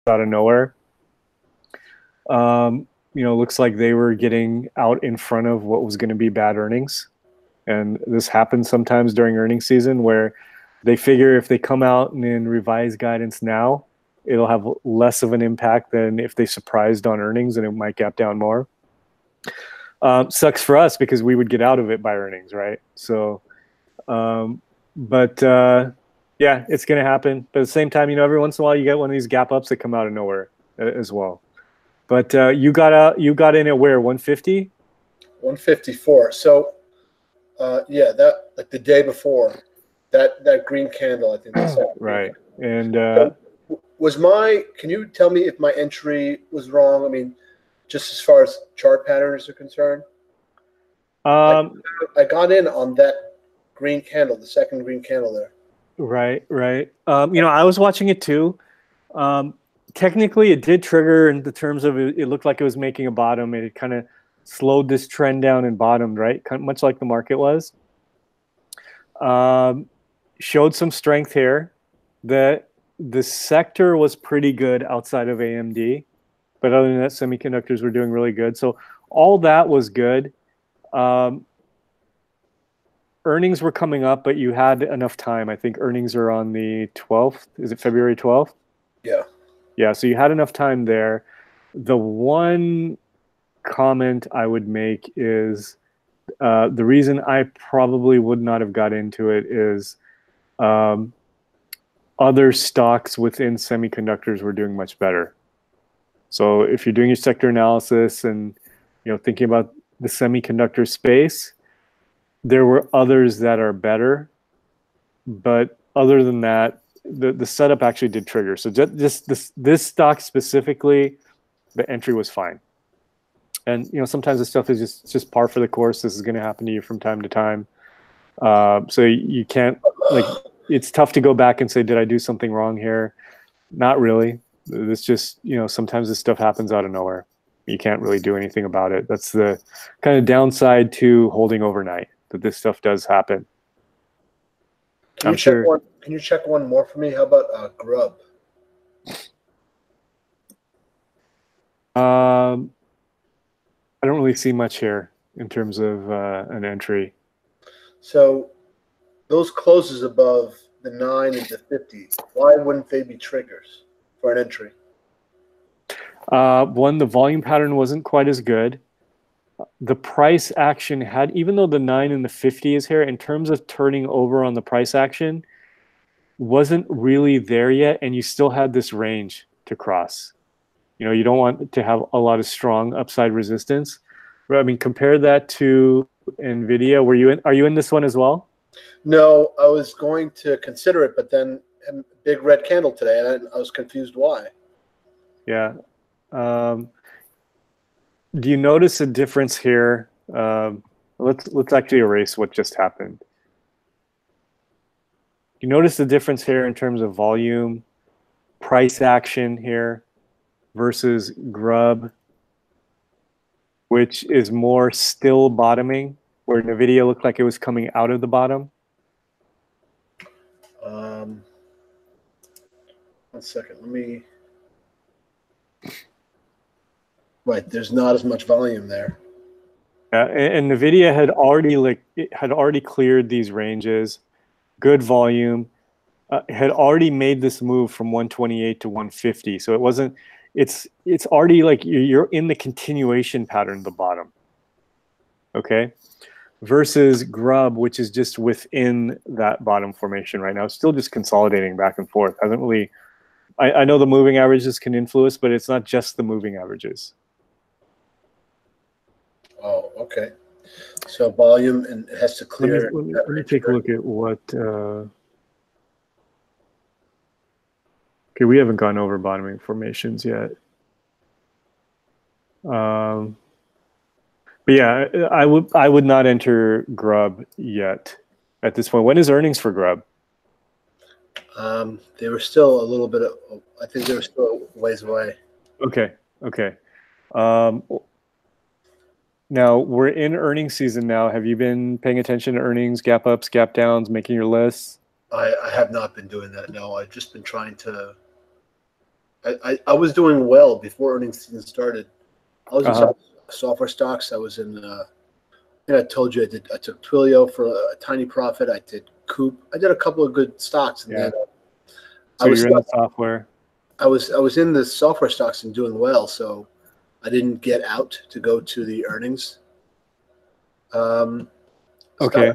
out of nowhere. Looks like they were getting out in front of what was going to be bad earnings. And this happens sometimes during earnings season where they figure if they come out and then revise guidance now, it'll have less of an impact than if they surprised on earnings and it might gap down more. Sucks for us because we would get out of it by earnings, right? So, but yeah, it's going to happen. But at the same time, every once in a while you get one of these gap ups that come out of nowhere as well. But you got in at where, 150? 154. So, yeah, that like the day before that green candle, I think that's right. And can you tell me if my entry was wrong? I mean, just as far as chart patterns are concerned. I got in on that green candle, the second green candle there. Right. I was watching it too. Technically, it did trigger in the terms of it looked like it was making a bottom. It kind of slowed this trend down and bottomed, right? Kind of much like the market was. Showed some strength here. The sector was pretty good outside of AMD, but other than that, semiconductors were doing really good. So all that was good. Earnings were coming up, but you had enough time. I think earnings are on the 12th. Is it February 12th? Yeah. Yeah, so you had enough time there. The one comment I would make is the reason I probably would not have got into it is other stocks within semiconductors were doing much better. So if you're doing your sector analysis and thinking about the semiconductor space, there were others that are better, but other than that, the setup actually did trigger. So just this stock specifically, the entry was fine. And sometimes this stuff is just par for the course. This is going to happen to you from time to time. So you can't it's tough to go back and say, did I do something wrong here? Not really. It's just sometimes this stuff happens out of nowhere. You can't really do anything about it. That's the kind of downside to holding overnight, that this stuff does happen. Can you check one more for me? How about Grub? I don't really see much here in terms of an entry. So those closes above the 9 and the 50, why wouldn't they be triggers for an entry? One, the volume pattern wasn't quite as good. The price action had, even though the 9 and the 50 is here, in terms of turning over on the price action, wasn't really there yet, and you still had this range to cross. You don't want to have a lot of strong upside resistance. I mean, compare that to NVIDIA. Are you in this one as well? No, I was going to consider it, but then a big red candle today, and I was confused why. Yeah. Do you notice a difference here? Let's actually erase what just happened. You notice the difference here in terms of volume, price action here versus Grub, which is more still bottoming, where NVIDIA looked like it was coming out of the bottom? 1 second. Let me... Right, there's not as much volume there. And NVIDIA had already cleared these ranges, good volume, had already made this move from 128 to 150. So it wasn't. It's already like you're in the continuation pattern at the bottom. Okay, versus Grub, which is just within that bottom formation right now. It's still just consolidating back and forth. Hasn't really. I know the moving averages can influence, but it's not just the moving averages. Oh, okay. So volume, and it has to clear. Let me take a look at what. Okay, we haven't gone over bottoming formations yet. But yeah, I would not enter Grub yet at this point. When is earnings for Grub? They were still a little bit. I think they were still a ways away. Okay. Now we're in earnings season now. Have you been paying attention to earnings, gap ups, gap downs, making your lists? I have not been doing that. No, I've just been trying to I was doing well before earnings season started. I was in software stocks. I was in. I think I told you I took Twilio for a tiny profit. I did Coop. I did a couple of good stocks, and then so you're in the software. I was in the software stocks and doing well, so I didn't get out to go to the earnings. Okay.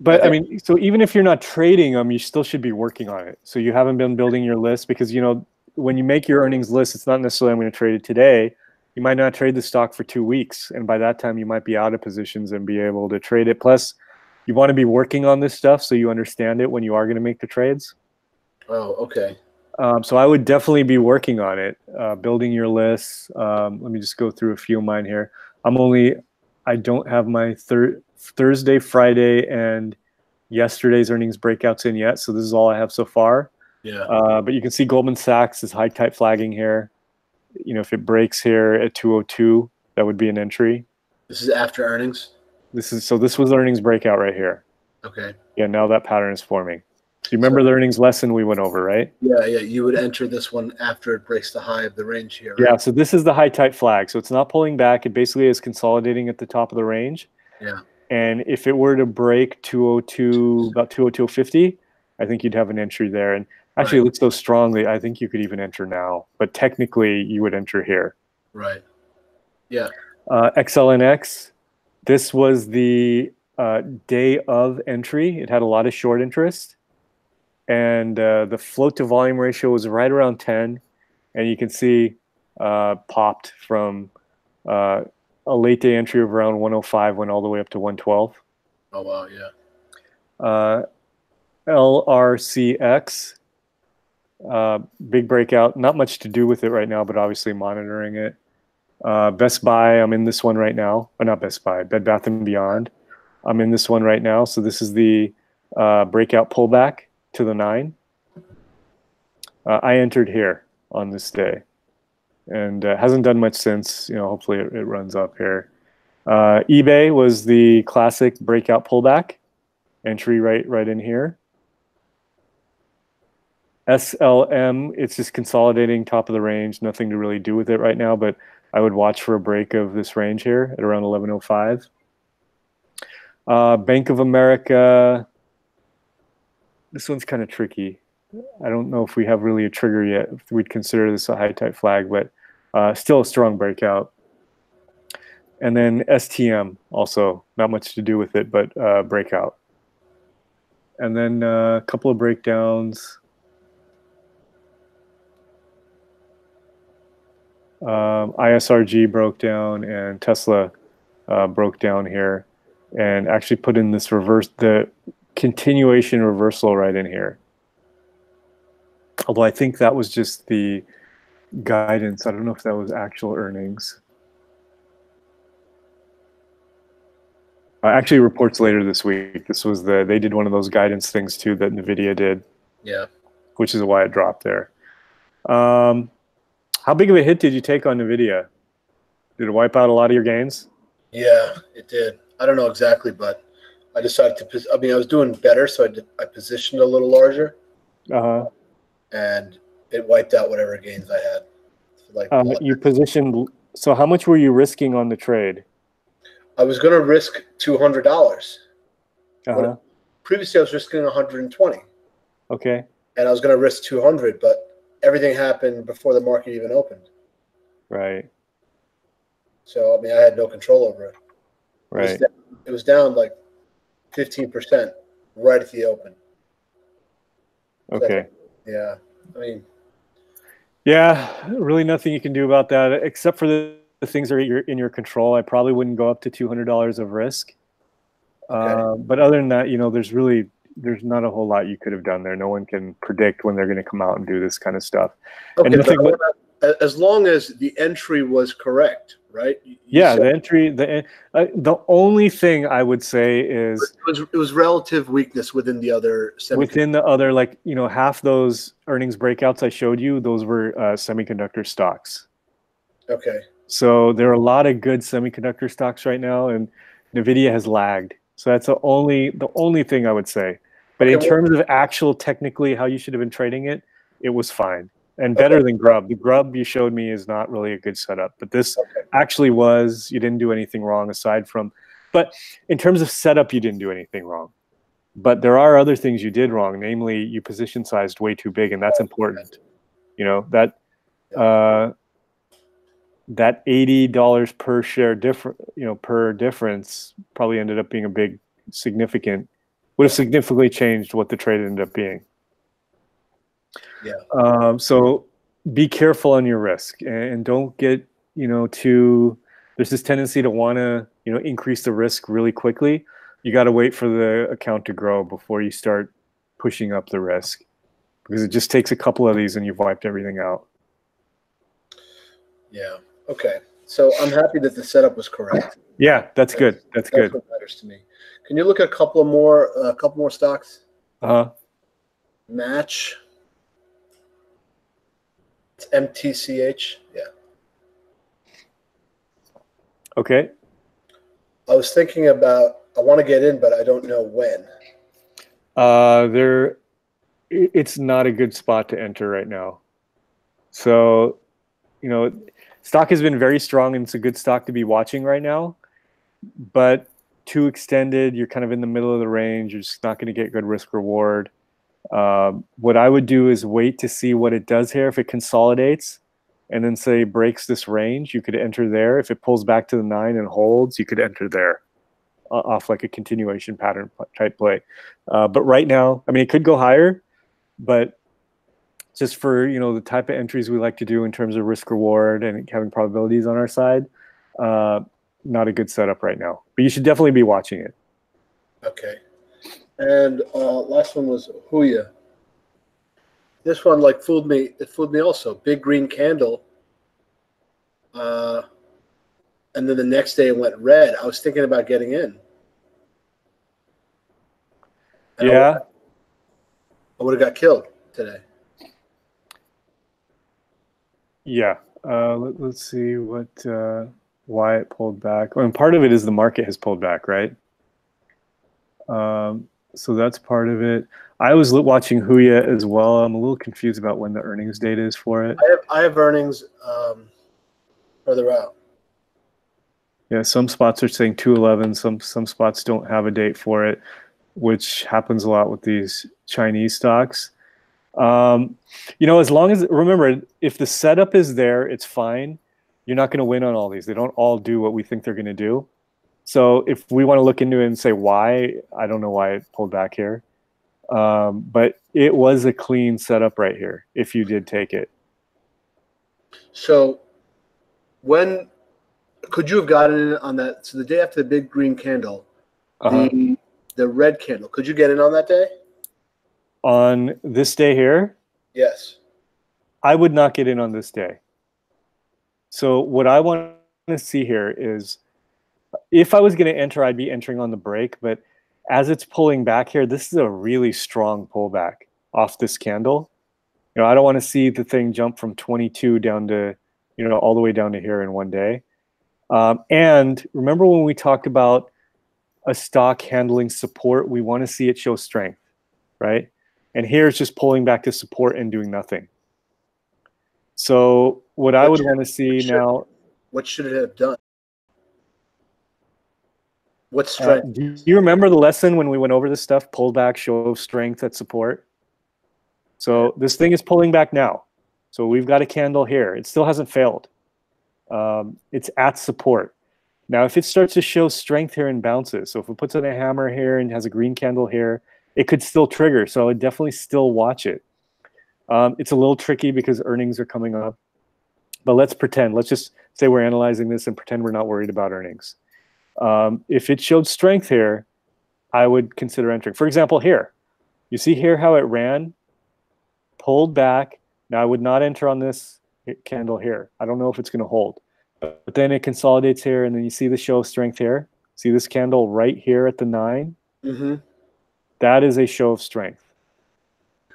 But I mean, so even if you're not trading them, you still should be working on it. So you haven't been building your list because, you know, when you make your earnings list, it's not necessarily I'm going to trade it today. You might not trade the stock for 2 weeks. And by that time, you might be out of positions and be able to trade it. Plus, you want to be working on this stuff so you understand it when you are going to make the trades. Oh, okay. So I would definitely be working on it, building your lists. Let me just go through a few of mine here. I don't have my Thursday, Friday, and yesterday's earnings breakouts in yet. So this is all I have so far. Yeah. But you can see Goldman Sachs is high type flagging here. You know, if it breaks here at 202, that would be an entry. This is after earnings? This was the earnings breakout right here. Okay. Yeah, now that pattern is forming. So you remember the earnings lesson we went over, right? Yeah. You would enter this one after it breaks the high of the range here, right? Yeah, so this is the high type flag. So it's not pulling back. It basically is consolidating at the top of the range. Yeah. And if it were to break 202, about 202.50, I think you'd have an entry there. And actually, it looks so strongly, I think you could even enter now. But technically, you would enter here. Right. Yeah. XLNX, this was the day of entry. It had a lot of short interest. And the float to volume ratio was right around 10. And you can see popped from a late day entry of around 105, went all the way up to 112. Oh, wow, yeah. LRCX, big breakout. Not much to do with it right now, but obviously monitoring it. Best Buy, I'm in this one right now. Or not Best Buy, Bed Bath & Beyond. I'm in this one right now. So this is the breakout pullback to the 9. I entered here on this day. And hasn't done much since. You know, hopefully it runs up here. eBay was the classic breakout pullback. Entry right in here. SLM, it's just consolidating top of the range. Nothing to really do with it right now, but I would watch for a break of this range here at around 1105. Bank of America, this one's kind of tricky. I don't know if we have really a trigger yet. If we'd consider this a high type flag, but still a strong breakout. And then STM, also not much to do with it, but breakout. And then a couple of breakdowns. ISRG broke down and Tesla broke down here and actually put in this the continuation reversal right in here. Although I think that was just the guidance. I don't know if that was actual earnings. Actually, reports later this week. This was they did one of those guidance things too that NVIDIA did. Yeah. Which is why it dropped there. How big of a hit did you take on NVIDIA? Did it wipe out a lot of your gains? Yeah, it did. I don't know exactly, but I decided to. I mean, I was doing better, so I positioned a little larger. And it wiped out whatever gains I had. Like you positioned. So how much were you risking on the trade? I was going to risk $200. Previously, I was risking 120. Okay. And I was going to risk 200, but everything happened before the market even opened. Right. So I mean, I had no control over it. Right. It was down like 15% right at the open. Okay. So, yeah. I mean. Yeah, really nothing you can do about that except for the things that are in your control. I probably wouldn't go up to $200 of risk. Okay. But other than that, you know, there's not a whole lot you could have done there. No one can predict when they're going to come out and do this kind of stuff. Okay, and as long as the entry was correct, right? Yeah, the entry. The only thing I would say is it was relative weakness within the other. Within the other, like, you know, half those earnings breakouts I showed you, those were semiconductor stocks. Okay. So there are a lot of good semiconductor stocks right now, and NVIDIA has lagged. So that's the only thing I would say. But in terms of actual technically how you should have been trading it, it was fine. and better than grub. The grub you showed me is not really a good setup, but this actually was. You didn't do anything wrong aside from, but in terms of setup, you didn't do anything wrong. But there are other things you did wrong, namely you position sized way too big, and that's important. You know, that $80 per share per difference probably ended up being would have significantly changed what the trade ended up being. Yeah. So be careful on your risk, and don't get, there's this tendency to want to, increase the risk really quickly. You got to wait for the account to grow before you start pushing up the risk, because it just takes a couple of these and you've wiped everything out. Yeah. Okay. So I'm happy that the setup was correct. Yeah, that's good. That's good. What matters to me. Can you look at a couple more stocks? Match. It's MTCH. Yeah. Okay. I was thinking about, I want to get in, but I don't know when. It's not a good spot to enter right now. So, stock has been very strong, and it's a good stock to be watching right now. But too extended, you're kind of in the middle of the range. You're just not going to get good risk reward. What I would do is wait to see what it does here. If it consolidates and then say breaks this range, you could enter there. If it pulls back to the 9 and holds, you could enter there off like a continuation pattern type play. But right now, I mean, it could go higher, but just for, the type of entries we like to do in terms of risk reward and having probabilities on our side, not a good setup right now. But you should definitely be watching it. Okay. And last one was Huya. This one fooled me. It fooled me also. Big green candle. And then the next day it went red. I was thinking about getting in. And yeah. I would have got killed today. Yeah. Let's see why it pulled back. I mean, part of it is the market has pulled back, right? So that's part of it. I was watching Huya as well. I'm a little confused about when the earnings date is for it. I have earnings further out. Yeah, some spots are saying 2/11. Some spots don't have a date for it, which happens a lot with these Chinese stocks. As long as, remember, if the setup is there, it's fine. You're not going to win on all these. They don't all do what we think they're going to do. So if we want to look into it and say why, I don't know why it pulled back here. But it was a clean setup right here if you did take it. So when could you have gotten in on that? So the day after the big green candle, the red candle, could you get in on that day? On this day here? Yes. I would not get in on this day. So what I want to see here is, if I was going to enter, I'd be entering on the break. But as it's pulling back here, this is a really strong pullback off this candle. I don't want to see the thing jump from 22 down to, all the way down to here in one day. And remember when we talked about a stock handling support, we want to see it show strength, right? And here it's just pulling back to support and doing nothing. So what I would want to see now. What should it have done? What strength? Do you remember the lesson when we went over this stuff? Pull back, show strength at support. So this thing is pulling back now. So we've got a candle here. It still hasn't failed. It's at support. Now, if it starts to show strength here and bounces, so if it puts in a hammer here and has a green candle here, it could still trigger. So I would definitely still watch it. It's a little tricky because earnings are coming up. But let's pretend. Let's just say we're analyzing this and pretend we're not worried about earnings. If it showed strength here, I would consider entering. For example, here. You see here how it ran? Pulled back. Now, I would not enter on this candle here. I don't know if it's going to hold. But then it consolidates here, and then you see the show of strength here. See this candle right here at the 9? Mm-hmm. That is a show of strength.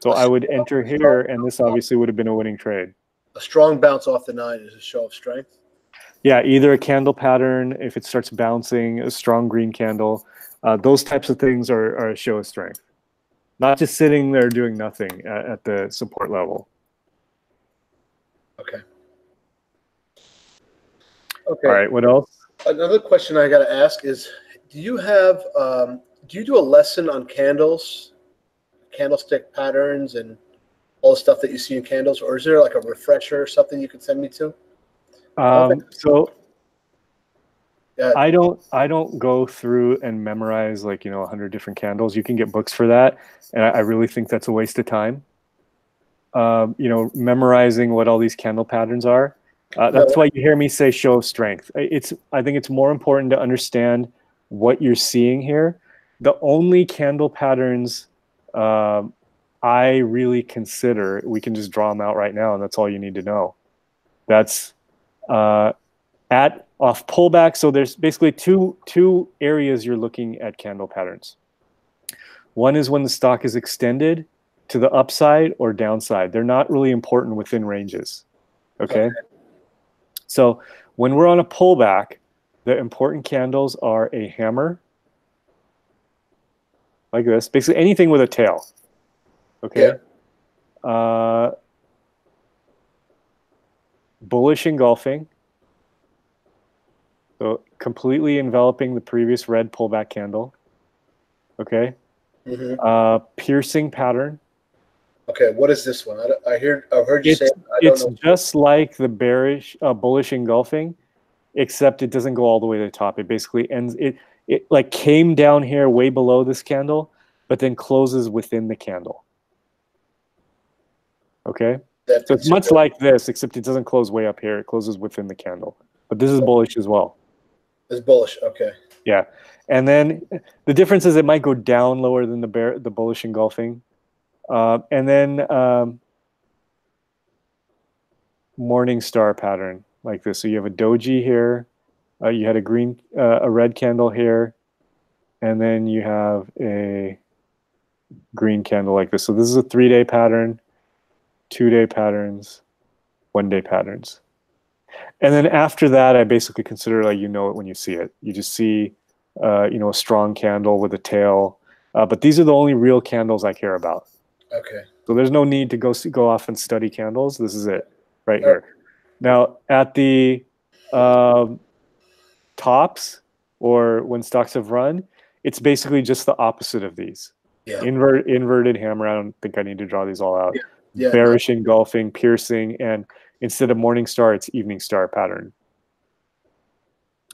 So I would enter here, and this obviously would have been a winning trade. A strong bounce off the 9 is a show of strength? Yeah, either a candle pattern, if it starts bouncing, a strong green candle. Those types of things are a show of strength. Not just sitting there doing nothing at the support level. Okay. Okay. All right. What else? Another question I got to ask is, do you do a lesson on candles, candlestick patterns, and all the stuff that you see in candles, or is there like a refresher or something you could send me to? So I don't go through and memorize like 100 different candles. You can get books for that, and I really think that's a waste of time. Memorizing what all these candle patterns are. That's why you hear me say show of strength. I think it's more important to understand what you're seeing here. The only candle patterns I really consider, we can just draw them out right now, and that's all you need to know. That's at off pullback. So there's basically two areas you're looking at candle patterns. One is when the stock is extended to the upside or downside. They're not really important within ranges. Okay. So when we're on a pullback, the important candles are a hammer, like this, basically anything with a tail. Okay. Yeah. Bullish engulfing. So completely enveloping the previous red pullback candle. Okay. Mm-hmm. Piercing pattern. Okay, what is this one? I've heard you say it. It's just like the bullish engulfing, except it doesn't go all the way to the top. It basically ends. It like came down here way below this candle, but then closes within the candle. Okay, so it's much like this, except it doesn't close way up here. It closes within the candle. But this is bullish as well. It's bullish. Okay. Yeah, and then the difference is it might go down lower than the bullish engulfing. And then morning star pattern like this. So you have a doji here, you had a red candle here, and then you have a green candle like this. So this is a 3-day pattern, 2-day patterns, 1-day patterns. And then after that, I basically consider like it when you see it. You just see a strong candle with a tail. But these are the only real candles I care about. Okay. So there's no need to go off and study candles. This is it right here. Now at the tops, or when stocks have run, it's basically just the opposite of these. Yeah. Inverted hammer. I don't think I need to draw these all out. Yeah. Bearish engulfing, piercing, and instead of morning star, it's evening star pattern.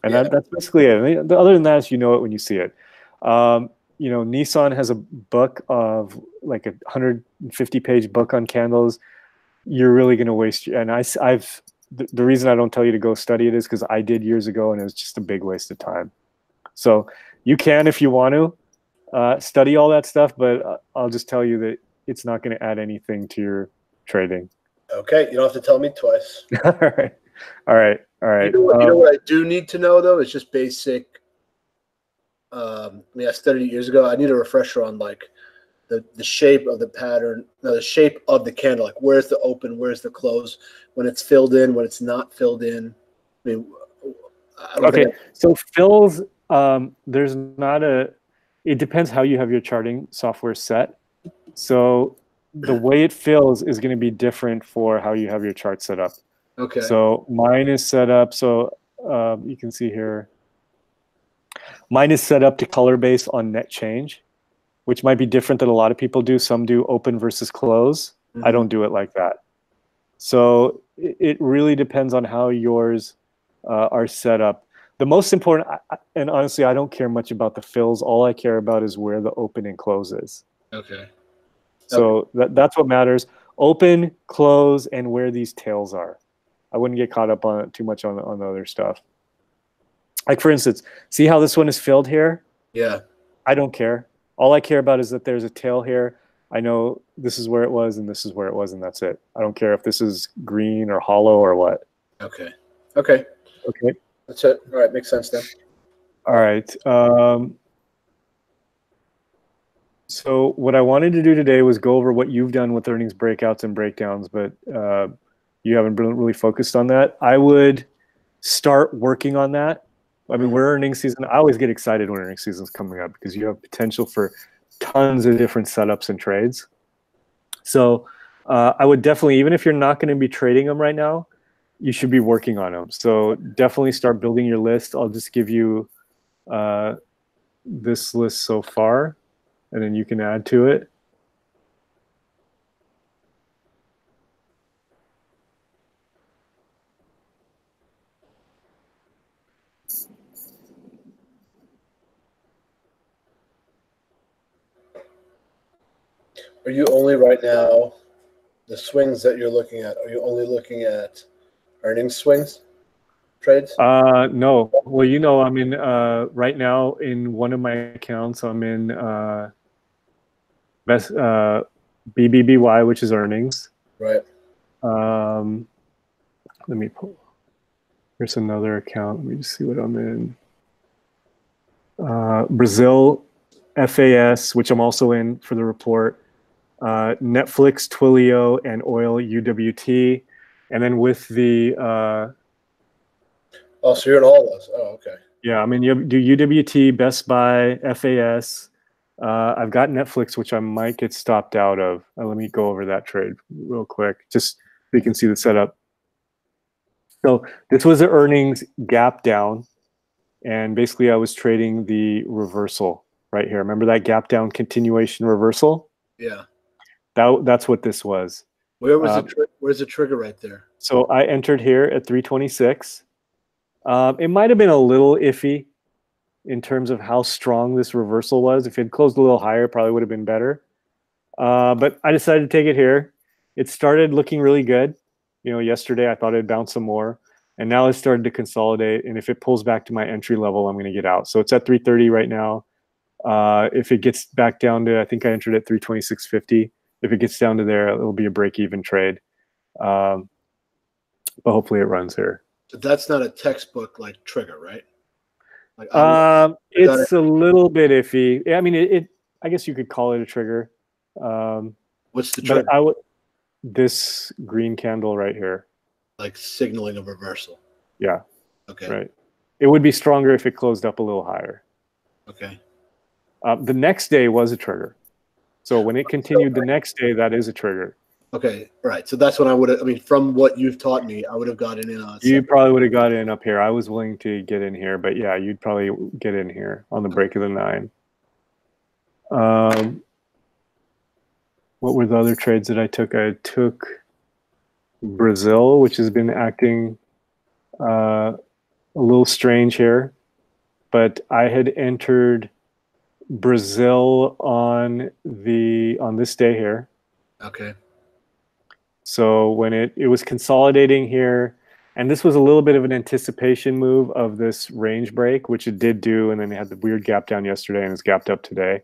And that's basically it. Other than that, you know it when you see it. Nissan has a book of like a 150-page book on candles. You're really going to waste. And the reason I don't tell you to go study it is because I did years ago, and it was just a big waste of time. So you can, if you want to, study all that stuff, but I'll just tell you that it's not going to add anything to your trading. Okay, you don't have to tell me twice. All right. You know what I do need to know though? It's just basic. I studied it years ago. I need a refresher on like the shape of the pattern, the shape of the candle. Like where's the open, where's the close, when it's filled in, when it's not filled in. So fills. There's not a. It depends how you have your charting software set. So the way it fills is going to be different for how you have your chart set up. Okay. So mine is set up. So you can see here. Mine is set up to color base on net change, which might be different than a lot of people do. Some do open versus close. Mm-hmm. I don't do it like that. So it really depends on how yours are set up. The most important, and honestly, I don't care much about the fills. All I care about is where the open and close is. Okay. So that's what matters. Open, close, and where these tails are. I wouldn't get caught up on it too much on the other stuff. Like for instance, see how this one is filled here? Yeah. I don't care. All I care about is that there's a tail here. I know this is where it was and this is where it was, and that's it. I don't care if this is green or hollow or what. Okay. That's it. All right, makes sense then. All right. So what I wanted to do today was go over what you've done with earnings breakouts and breakdowns, but you haven't really focused on that. I would start working on that. I mean, we're earnings season. I always get excited when earnings season is coming up because you have potential for tons of different setups and trades. So I would definitely, even if you're not going to be trading them right now, you should be working on them. So definitely start building your list. I'll just give you this list so far, and then you can add to it. Are you only right now, the swings that you're looking at, are you only looking at earnings swings trades? No. Well, you know, I'm in right now in one of my accounts. I'm in best BBBY, which is earnings. Right. Let me pull. Here's another account. Let me just see what I'm in. Brazil FAS, which I'm also in for the report. Netflix, Twilio, and oil UWT. And then with the oh, so you're in all those. Oh, okay. Yeah, I mean, you do UWT, Best Buy, FAS. I've got Netflix, which I might get stopped out of. Let me go over that trade real quick, just so you can see the setup. So this was an earnings gap down, and basically I was trading the reversal right here. Remember that gap down continuation reversal? Yeah. That's what this was. Where was where's the trigger right there? So I entered here at 326. It might have been a little iffy in terms of how strong this reversal was. If it closed a little higher, probably would have been better. But I decided to take it here. It started looking really good. You know, yesterday I thought it'd bounce some more, and now it's started to consolidate. And if it pulls back to my entry level, I'm going to get out. So it's at 330 right now. If it gets back down to, I think I entered at 326.50. If it gets down to there, it'll be a break-even trade. But hopefully it runs here. So that's not a textbook like trigger, right? Like it's a little bit iffy. I mean, I guess you could call it a trigger. What's the trigger? But this green candle right here. Like signaling a reversal. Yeah. Okay. Right. It would be stronger if it closed up a little higher. Okay. The next day was a trigger. So when it continued the next day, that is a trigger. Okay, right. So that's when I would have, I mean, from what you've taught me, I would have gotten in on. You probably would have got in up here. I was willing to get in here, but yeah, you'd probably get in here on the break of the 9. What were the other trades that I took? I took Brazil, which has been acting a little strange here, but I had entered Brazil on this day here. Okay. So when it was consolidating here, and this was a little bit of an anticipation move of this range break, which it did do, and then it had the weird gap down yesterday and it's gapped up today.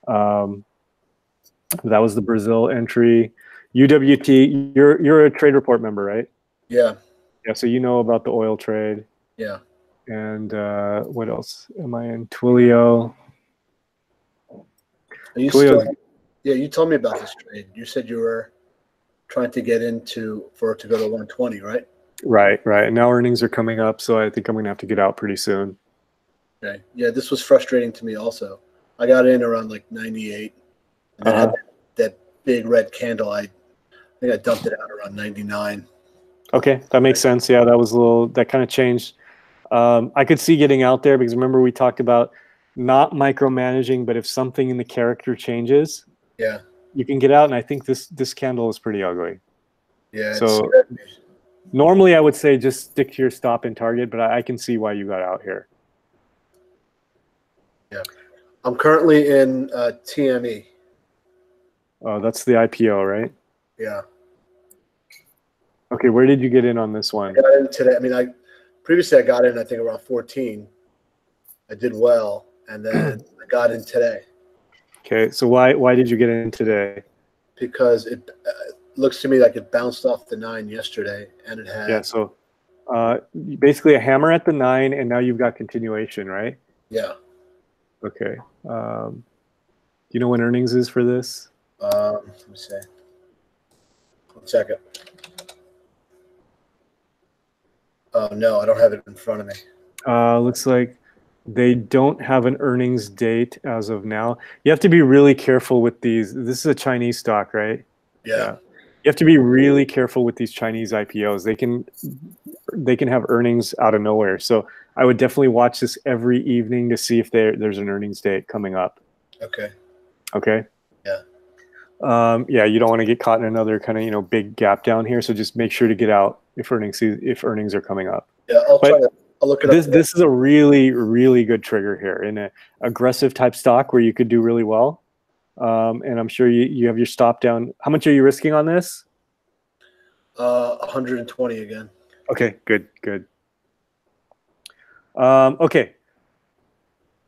That was the Brazil entry. UWT, you're a trade report member, right? Yeah. Yeah, so you know about the oil trade. Yeah. And what else am I in? Twilio. You told me about this trade. You said you were trying to get into for it to go to 120, right? Right. Now earnings are coming up, so I think I'm going to have to get out pretty soon. Okay. Yeah, this was frustrating to me also. I got in around like 98, and then had that big red candle. I think I dumped it out around 99. Okay, that makes sense. Yeah, that kind of changed. I could see getting out there because remember we talked about not micromanaging, but if something in the character changes, yeah, you can get out. And I think this candle is pretty ugly. Yeah. So normally I would say just stick to your stop and target, but I can see why you got out here. Yeah, I'm currently in TME. Oh, that's the IPO, right? Yeah. Okay, where did you get in on this one? I got in today. I mean, previously I got in, I think, around 14. I did well, and then I got in today. Okay, so why did you get in today? Because it looks to me like it bounced off the 9 yesterday, and it had. Yeah, so basically a hammer at the 9, and now you've got continuation, right? Yeah. Okay. Do you know when earnings is for this? Let me see. 1 second. Oh, no, I don't have it in front of me. Looks like they don't have an earnings date as of now. You have to be really careful with these. This is a Chinese stock, right? Yeah. You have to be really careful with these Chinese IPOs. They can have earnings out of nowhere. So I would definitely watch this every evening to see if there's an earnings date coming up. Okay. Okay. Yeah. Yeah, you don't want to get caught in another kind of big gap down here. So just make sure to get out if earnings are coming up. Yeah, I'll look it up. This is a really, really good trigger here in an aggressive type stock where you could do really well. And I'm sure you have your stop down. How much are you risking on this? 120 again. Okay, good. Okay.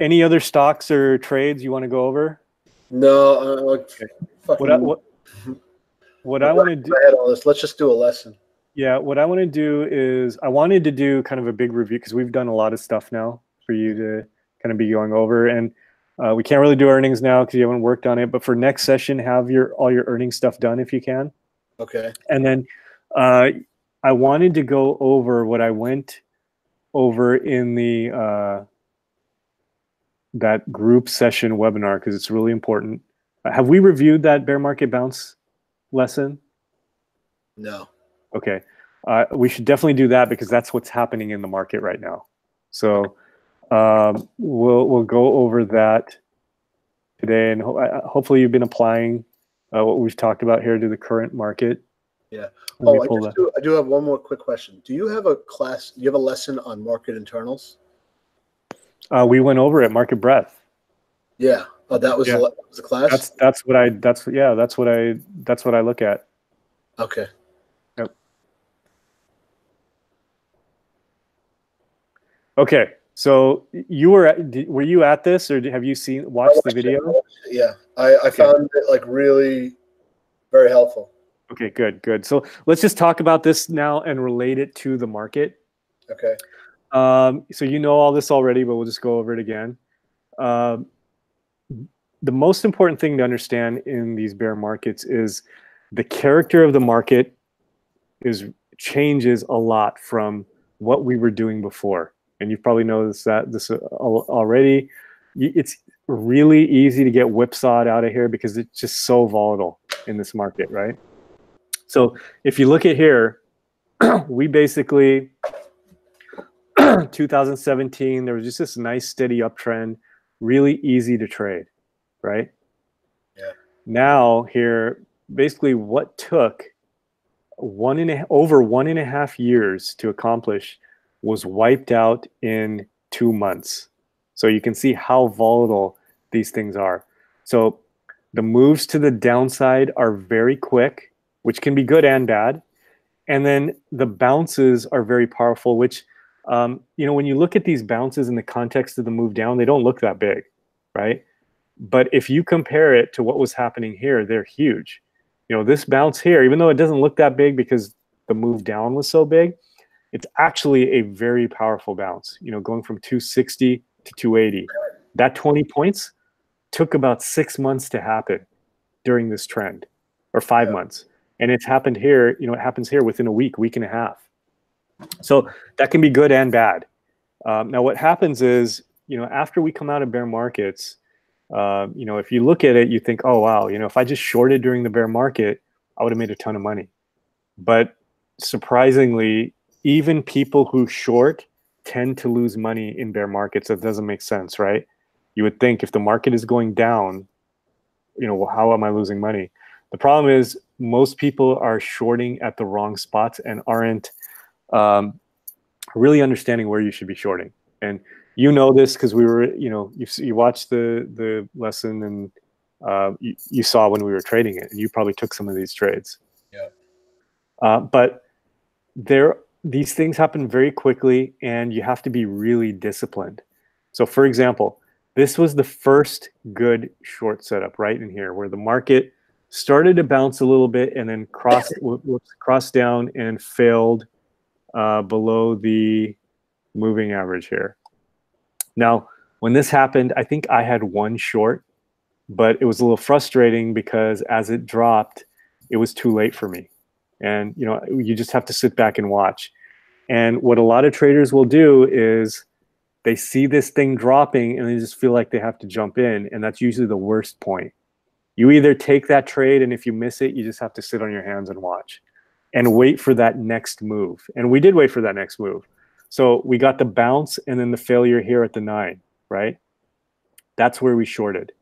Any other stocks or trades you want to go over? No. Okay. What I want to do. Let's just do a lesson. Yeah, what I want to do is I wanted to do kind of a big review because we've done a lot of stuff now for you to kind of be going over, and we can't really do earnings now because you haven't worked on it. But for next session, have all your earnings stuff done if you can. Okay. And then I wanted to go over what I went over in the that group session webinar because it's really important. Have we reviewed that bear market bounce lesson? No. Okay. We should definitely do that because that's what's happening in the market right now. So we'll go over that today, and hopefully you've been applying what we've talked about here to the current market. Yeah. I do have one more quick question. Do you have a lesson on market internals? We went over it, market breadth. Yeah. Oh, that was the class. That's what I look at. Okay. Yep. Okay. So were you at this, or have you watched the video? Yeah, I found it really very helpful. Okay, good. So let's just talk about this now and relate it to the market. Okay. So you know all this already, but we'll just go over it again. The most important thing to understand in these bear markets is the character of the market changes a lot from what we were doing before. And you've probably noticed this already. It's really easy to get whipsawed out of here because it's just so volatile in this market, right? So if you look at here, we basically 2017, there was just this nice steady uptrend, really easy to trade, right? Yeah. Now here, basically what took over 1.5 years to accomplish was wiped out in 2 months. So you can see how volatile these things are. So the moves to the downside are very quick, which can be good and bad. And then the bounces are very powerful, which, when you look at these bounces in the context of the move down, they don't look that big, right? But if you compare it to what was happening here, they're huge. This bounce here, even though it doesn't look that big because the move down was so big, it's actually a very powerful bounce, going from 260 to 280. That 20 points took about 6 months to happen during this trend, or 5 months. And it's happened here, it happens here within a week and a half. So that can be good and bad. Now what happens is, after we come out of bear markets, if you look at it, you think, oh, wow, if I just shorted during the bear market, I would have made a ton of money. But surprisingly, even people who short tend to lose money in bear markets. That doesn't make sense, right? You would think if the market is going down, how am I losing money? The problem is most people are shorting at the wrong spots and aren't really understanding where you should be shorting. And you know this because we were, you watched the lesson and you saw when we were trading it, and you probably took some of these trades. Yeah. But these things happen very quickly, and you have to be really disciplined. So, for example, this was the first good short setup right in here, where the market started to bounce a little bit and then crossed down and failed below the moving average here. Now, when this happened, I think I had one short, but it was a little frustrating because as it dropped, it was too late for me. And, you just have to sit back and watch. And what a lot of traders will do is they see this thing dropping and they just feel like they have to jump in. And that's usually the worst point. You either take that trade, and if you miss it, you just have to sit on your hands and watch and wait for that next move. And we did wait for that next move. So we got the bounce and then the failure here at the 9, right? That's where we shorted.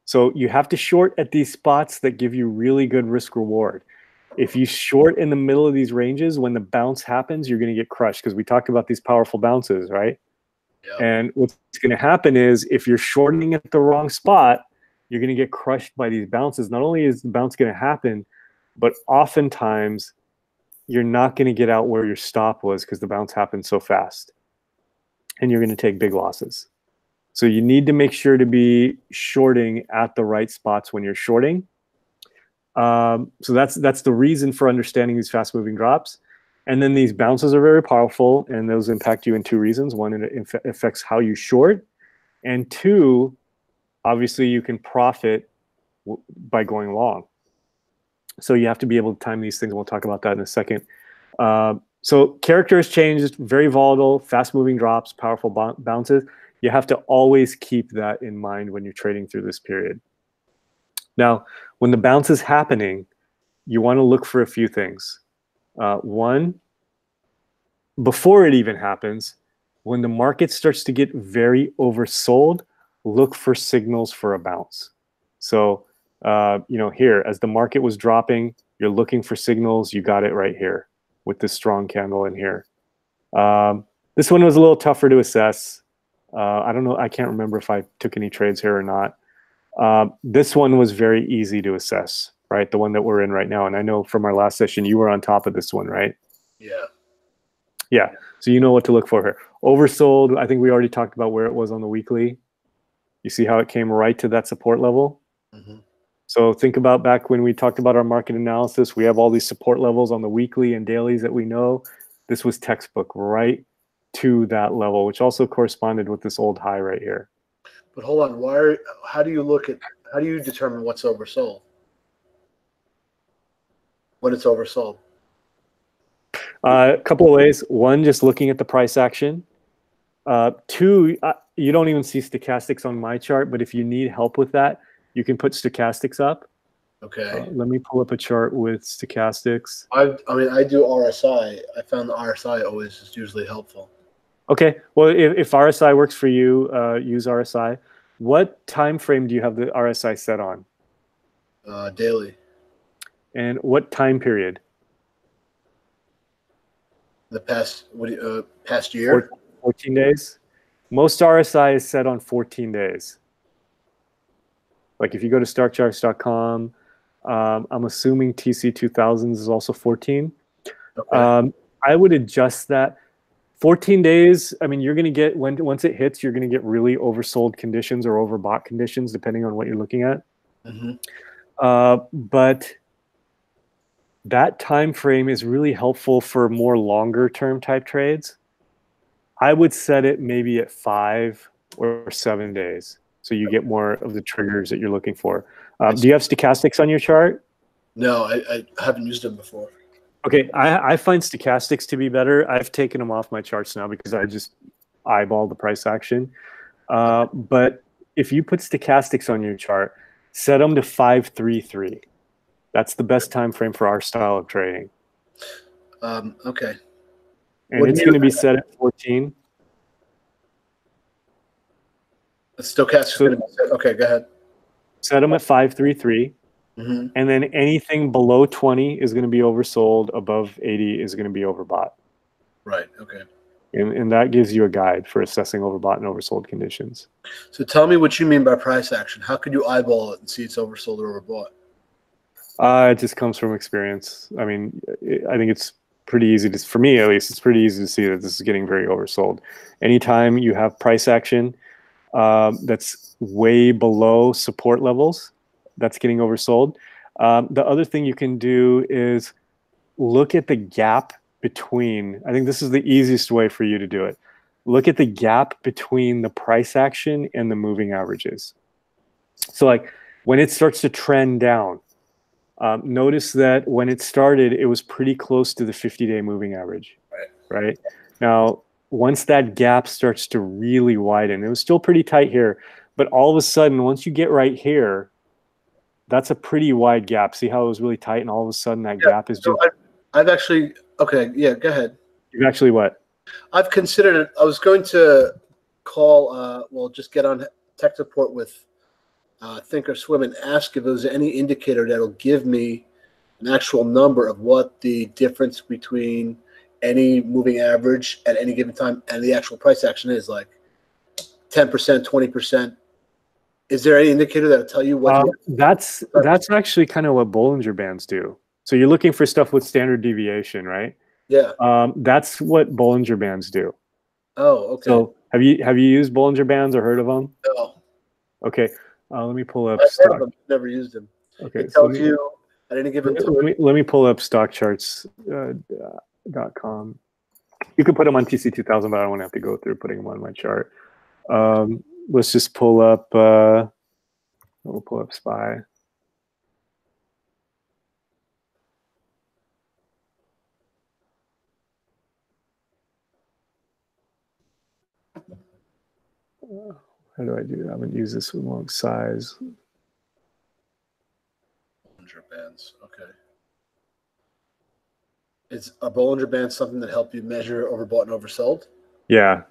So you have to short at these spots that give you really good risk reward. If you short in the middle of these ranges, when the bounce happens, you're going to get crushed, because we talked about these powerful bounces, right? Yep. And what's going to happen is, if you're shorting at the wrong spot, you're going to get crushed by these bounces. Not only is the bounce going to happen, but oftentimes you're not going to get out where your stop was, because the bounce happened so fast, and you're going to take big losses. So you need to make sure to be shorting at the right spots when you're shorting. So that's the reason for understanding these fast moving drops. And then these bounces are very powerful, and those impact you in 2 reasons. One, it affects how you short, and 2, obviously you can profit by going long. So you have to be able to time these things. We'll talk about that in a second. So character has changed, very volatile, fast moving drops, powerful bounces. You have to always keep that in mind when you're trading through this period. Now, when the bounce is happening, you want to look for a few things. One, before it even happens, when the market starts to get very oversold, look for signals for a bounce. So, here, as the market was dropping, you're looking for signals. You got it right here with this strong candle in here. This one was a little tougher to assess. I don't know. I can't remember if I took any trades here or not. This one was very easy to assess, right? The one that we're in right now. And I know from our last session, you were on top of this one, right? Yeah. Yeah. So you know what to look for here. Oversold, I think we already talked about where it was on the weekly. You see how it came right to that support level? Mm-hmm. So think about back when we talked about our market analysis. We have all these support levels on the weekly and dailies that we know. This was textbook right to that level, which also corresponded with this old high right here. But hold on, how do you determine what's oversold? When it's oversold? A couple of ways. One, just looking at the price action. 2, you don't even see stochastics on my chart, but if you need help with that, you can put stochastics up. Okay. Let me pull up a chart with stochastics. I do RSI. I found the RSI always is usually helpful. Okay. Well, if RSI works for you, use RSI. What time frame do you have the RSI set on? Daily. And what time period? The past year? 14 days? Most RSI is set on 14 days. Like if you go to starkcharts.com, I'm assuming TC2000s is also 14. Okay. I would adjust that. 14 days, I mean, you're going to get, once it hits, you're going to get really oversold conditions or overbought conditions, depending on what you're looking at. Mm-hmm. But that time frame is really helpful for more longer term type trades. I would set it maybe at 5 or 7 days, so you get more of the triggers that you're looking for. Do you have stochastics on your chart? No, I haven't used them before. Okay, I find stochastics to be better. I've taken them off my charts now because I just eyeball the price action. But if you put stochastics on your chart, set them to 533. That's the best time frame for our style of trading. Okay. And it's going to be set at 14. The stochastics going to be set. Okay, go ahead. Set them at 533. Mm-hmm. And then anything below 20 is going to be oversold. Above 80 is going to be overbought. Right. Okay. And that gives you a guide for assessing overbought and oversold conditions. So tell me what you mean by price action. How could you eyeball it and see it's oversold or overbought? It just comes from experience. I mean, I think it's pretty easy to, for me at least, it's pretty easy to see that this is getting very oversold. Anytime you have price action that's way below support levels, that's getting oversold. The other thing you can do is look at the gap between, I think this is the easiest way for you to do it. Look at the gap between the price action and the moving averages. So like when it starts to trend down, notice that when it started, it was pretty close to the 50-day moving average, right? Now, once that gap starts to really widen, it was still pretty tight here, but all of a sudden, once you get right here, that's a pretty wide gap. See how it was really tight, and all of a sudden that gap is just. I've actually okay. Yeah, go ahead. You've actually what? I've considered it. I was going to call. Just get on tech support with Thinkorswim and ask if there's any indicator that'll give me an actual number of what the difference between any moving average at any given time and the actual price action is, like 10%, 20%. Is there any indicator that'll tell you what? That's actually kind of what Bollinger Bands do. So you're looking for stuff with standard deviation, right? Yeah. That's what Bollinger Bands do. Oh, okay. So have you used Bollinger Bands or heard of them? No. Okay. Let me pull up. I've heard of them, never used them. Okay. It tells you at any given time. Let me pull up stockcharts.com. You can put them on TC2000, but I don't want to have to go through putting them on my chart. Let's just pull up. We'll pull up SPY. How do I do that? I'm going to use this with long size. Bollinger Bands, okay. Is a Bollinger Band something that helped you measure overbought and oversold? Yeah.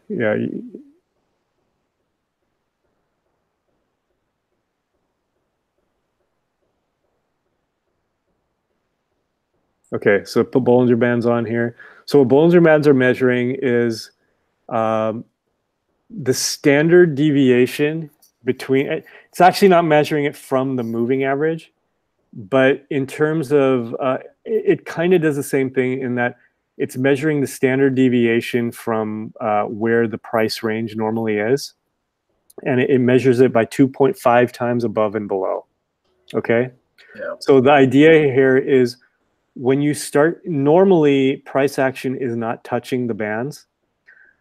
Okay, so put Bollinger Bands on here. So what Bollinger Bands are measuring is the standard deviation between, it's actually not measuring it from the moving average, but in terms of, it kind of does the same thing in that it's measuring the standard deviation from where the price range normally is. And it measures it by 2.5 times above and below. Okay? Yeah. So the idea here is when you start, normally price action is not touching the bands.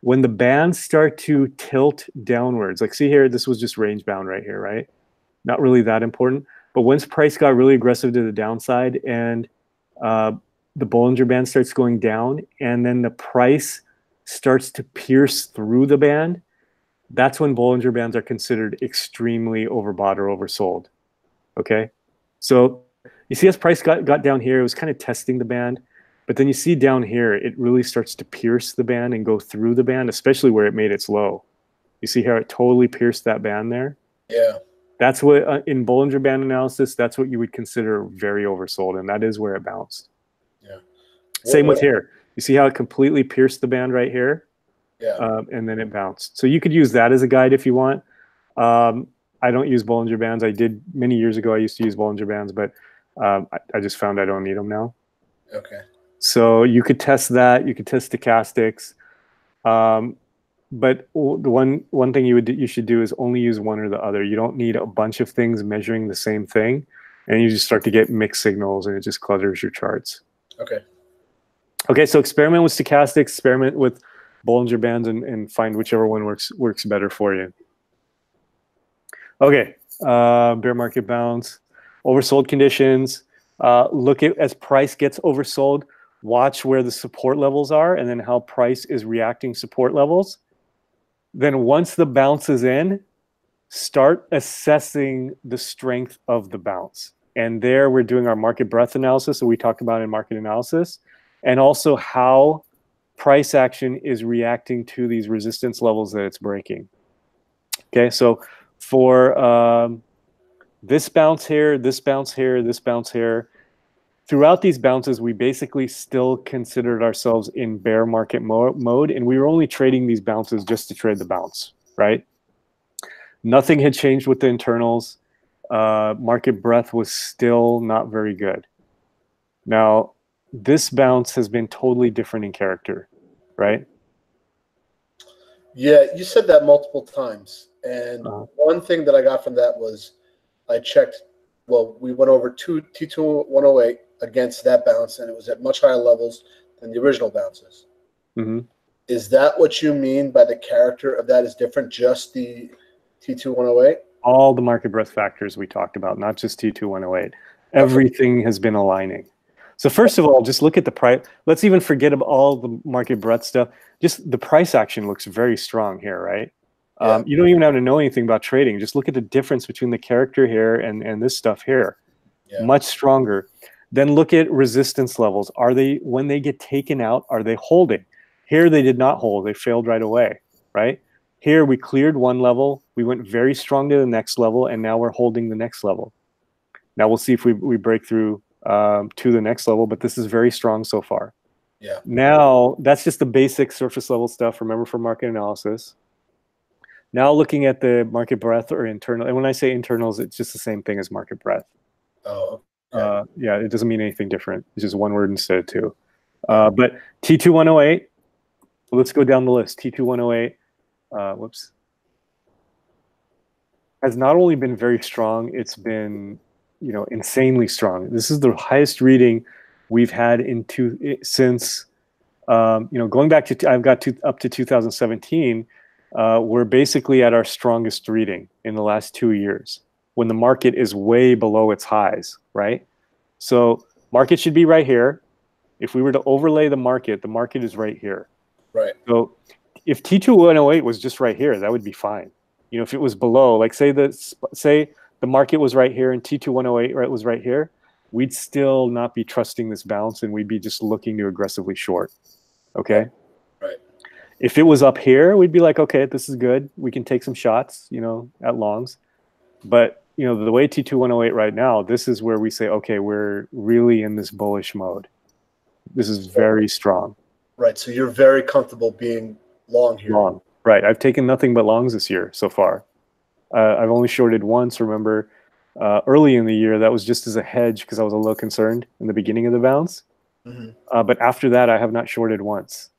When the bands start to tilt downwards, like see here, this was just range bound right here, right? Not really that important. But once price got really aggressive to the downside and the Bollinger Band starts going down and then the price starts to pierce through the band, that's when Bollinger Bands are considered extremely overbought or oversold. Okay? So you see as price got down here, it was kind of testing the band. But then you see down here, it really starts to pierce the band and go through the band, especially where it made its low. You see how it totally pierced that band there? Yeah. That's what, in Bollinger Band analysis, that's what you would consider very oversold, and that is where it bounced. Yeah. Same with here. You see how it completely pierced the band right here? Yeah. And then it bounced. So you could use that as a guide if you want. I don't use Bollinger Bands. I did many years ago. I used to use Bollinger Bands, but I just found I don't need them now. Okay. So you could test that. You could test stochastics. But the one thing you should do is only use one or the other. You don't need a bunch of things measuring the same thing, and you just start to get mixed signals, and it just clutters your charts. Okay. Okay, so experiment with stochastics, experiment with Bollinger Bands, and find whichever one works better for you. Okay, bear market bounce, oversold conditions. Look at as price gets oversold. Watch where the support levels are, and then how price is reacting support levels. Then once the bounce is in, start assessing the strength of the bounce. And there we're doing our market breadth analysis that we talked about in market analysis, and also how price action is reacting to these resistance levels that it's breaking. Okay, so for this bounce here, this bounce here, this bounce here, throughout these bounces, we basically still considered ourselves in bear market mode, and we were only trading these bounces just to trade the bounce, right? Nothing had changed with the internals. Market breadth was still not very good. Now, this bounce has been totally different in character, right? Yeah, you said that multiple times. And one thing that I got from that was I checked, well, we went over T2 108 against that bounce, and it was at much higher levels than the original bounces. Mm-hmm. Is that what you mean by the character of that is different, just the T2 108? All the market breadth factors we talked about, not just T2 108. Everything has been aligning. So first of all, just look at the price. Let's even forget about all the market breadth stuff. Just the price action looks very strong here, right? Yeah. You don't even have to know anything about trading. Just look at the difference between the character here and this stuff here. much stronger. Then look at resistance levels. Are they, when they get taken out, are they holding? Here they did not hold. They failed right away, right? Here we cleared one level. We went very strong to the next level, and now we're holding the next level. Now we'll see if we break through to the next level, but this is very strong so far. Yeah. Now, that's just the basic surface level stuff, remember, for market analysis. Now looking at the market breadth or internal, and when I say internals, it's just the same thing as market breadth. Oh, okay. Yeah, it doesn't mean anything different. It's just one word instead of two. But T2108, let's go down the list. T2108, whoops, has not only been very strong, it's been, you know, insanely strong. This is the highest reading we've had since, you know, going back to, I've got up to 2017, we're basically at our strongest reading in the last 2 years when the market is way below its highs, right? So market should be right here. If we were to overlay the market is right here. Right. So if T2108 was just right here, that would be fine. You know, if it was below, like say the market was right here and T2108 was right here, we'd still not be trusting this bounce and we'd be just looking to aggressively short. Okay. Right. If it was up here, we'd be like, okay, this is good. We can take some shots, you know, at longs. But, you know, the way T2108 right now, this is where we say, okay, we're really in this bullish mode. This is very strong. Right. So you're very comfortable being long here. Long. Right. I've taken nothing but longs this year so far. I've only shorted once, remember, early in the year. That was just as a hedge because I was a little concerned in the beginning of the bounce. Mm-hmm. But after that, I have not shorted once,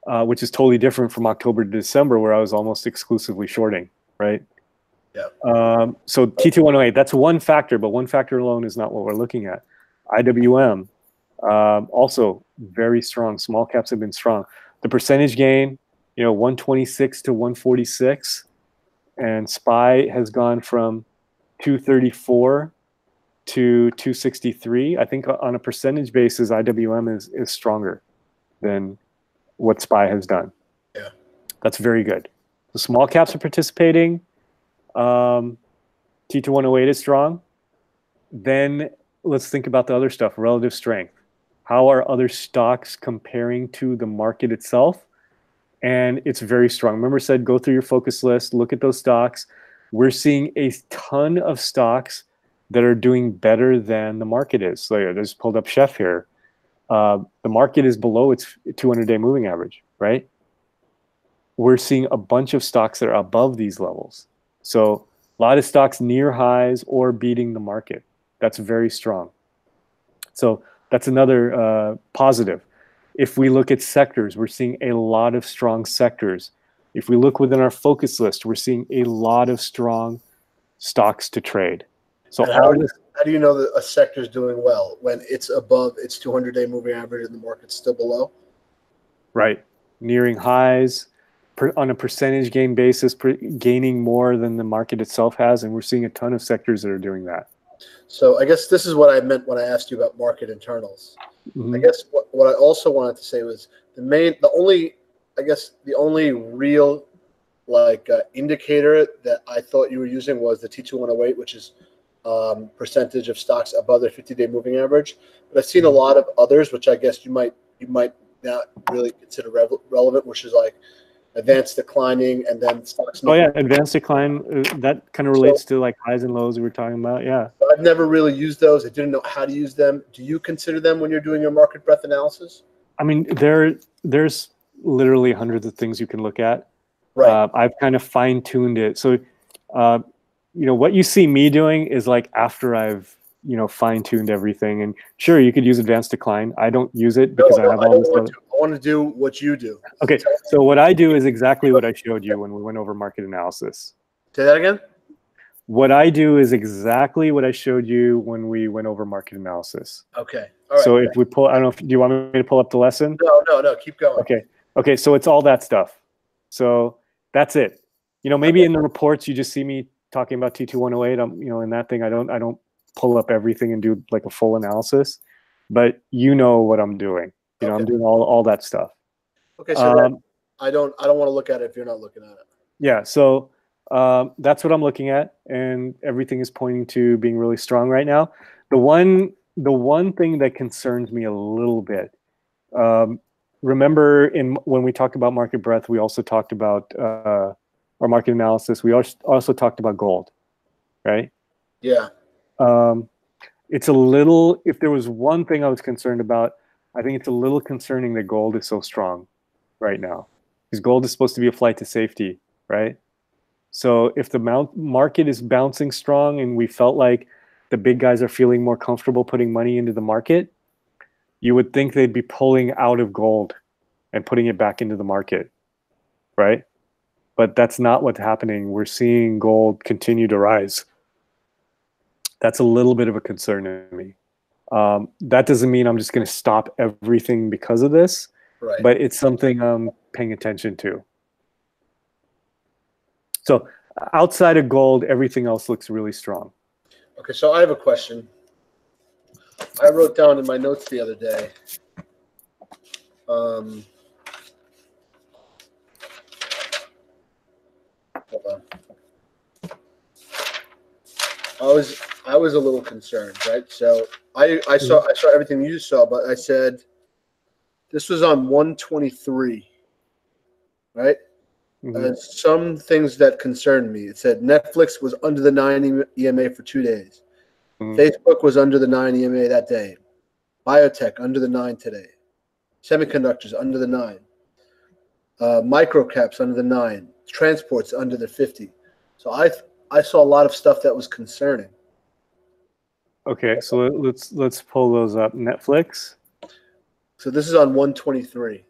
which is totally different from October to December where I was almost exclusively shorting, right? Yeah. So T2108, that's one factor, but one factor alone is not what we're looking at. IWM, also very strong. Small caps have been strong. The percentage gain, you know, 126 to 146, and SPY has gone from 234 to 263. I think on a percentage basis, IWM is stronger than what SPY has done. Yeah, that's very good. The small caps are participating. T2108 is strong. Then let's think about the other stuff. Relative strength. How are other stocks comparing to the market itself? And it's very strong. Remember, I said go through your focus list, look at those stocks. We're seeing a ton of stocks that are doing better than the market is. So I just pulled up Chef here. The market is below its 200-day moving average, right? We're seeing a bunch of stocks that are above these levels. So a lot of stocks near highs or beating the market. That's very strong. So that's another positive. If we look at sectors, we're seeing a lot of strong sectors. If we look within our focus list, we're seeing a lot of strong stocks to trade. So how do you know that a sector is doing well when it's above its 200-day moving average and the market's still below? Right. Nearing highs on a percentage gain basis, gaining more than the market itself has. And we're seeing a ton of sectors that are doing that. So I guess this is what I meant when I asked you about market internals. Mm-hmm. I guess what I also wanted to say was the only real indicator that I thought you were using was the T2108, which is percentage of stocks above their 50-day moving average. But I've seen a lot of others, which I guess you might not really consider relevant, which is like advanced declining and then stocks. Oh yeah, advanced decline. That kind of relates to like highs and lows we were talking about. Yeah. I've never really used those. I didn't know how to use them. Do you consider them when you're doing your market breadth analysis? I mean, there's literally hundreds of things you can look at. Right. I've kind of fine-tuned it. So, you know, what you see me doing is like after I've, you know, fine-tuned everything. And sure, you could use advanced decline. I don't use it because I have all this other. I want to do what you do. Okay, so what I do is exactly what I showed you when we went over market analysis. Say that again? What I do is exactly what I showed you when we went over market analysis. Okay. All right. So if we pull, I don't know, do you want me to pull up the lesson? No, keep going. Okay, so it's all that stuff. So that's it. You know, maybe in the reports you just see me talking about T2108. You know, in that thing I don't pull up everything and do like a full analysis, but you know what I'm doing. You know, I'm doing all that stuff. Okay, so I don't want to look at it if you're not looking at it. Yeah, so That's what I'm looking at, and everything is pointing to being really strong right now. The one thing that concerns me a little bit. Remember, when we talked about market breadth, we also talked about our market analysis. We also talked about gold, right? Yeah. It's a little. If there was one thing I was concerned about, I think it's a little concerning that gold is so strong right now, because gold is supposed to be a flight to safety, right? So if the market is bouncing strong and we felt like the big guys are feeling more comfortable putting money into the market, you would think they'd be pulling out of gold and putting it back into the market, right? But that's not what's happening. We're seeing gold continue to rise. That's a little bit of a concern to me. That doesn't mean I'm just going to stop everything because of this, Right. but it's something I'm paying attention to. So outside of gold, everything else looks really strong. Okay, so I have a question. I wrote down in my notes the other day. Hold on. I was a little concerned, right? So I saw everything you saw, but I said this was on 123, right? Some things that concerned me. It said Netflix was under the 9 EMA for 2 days. Facebook was under the 9 EMA that day. Biotech under the 9 today. Semiconductors under the 9. Microcaps under the 9. Transports under the 50. So I saw a lot of stuff that was concerning. Okay, so let's pull those up. Netflix. So this is on 123.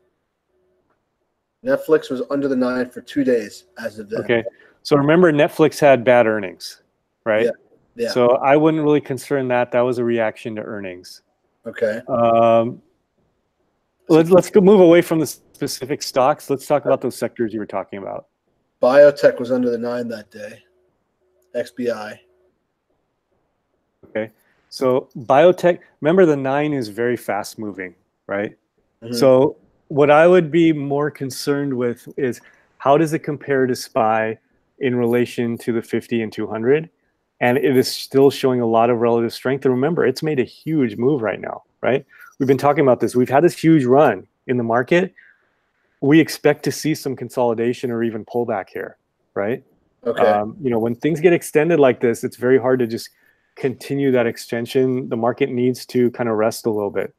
Netflix was under the 9 for 2 days as of then. Okay, so remember Netflix had bad earnings, right? Yeah. So I wouldn't really concern that. That was a reaction to earnings. Okay. Let's go move away from the specific stocks. Let's talk about those sectors you were talking about. Biotech was under the 9 that day. XBI. Okay. So biotech, remember the 9 is very fast moving, right? So what I would be more concerned with is how does it compare to SPY in relation to the 50 and 200? And it is still showing a lot of relative strength. And remember, it's made a huge move right now, right? We've been talking about this. We've had this huge run in the market. We expect to see some consolidation or even pullback here, right? Okay. When things get extended like this, it's very hard to just continue that extension. The market needs to kind of rest a little bit.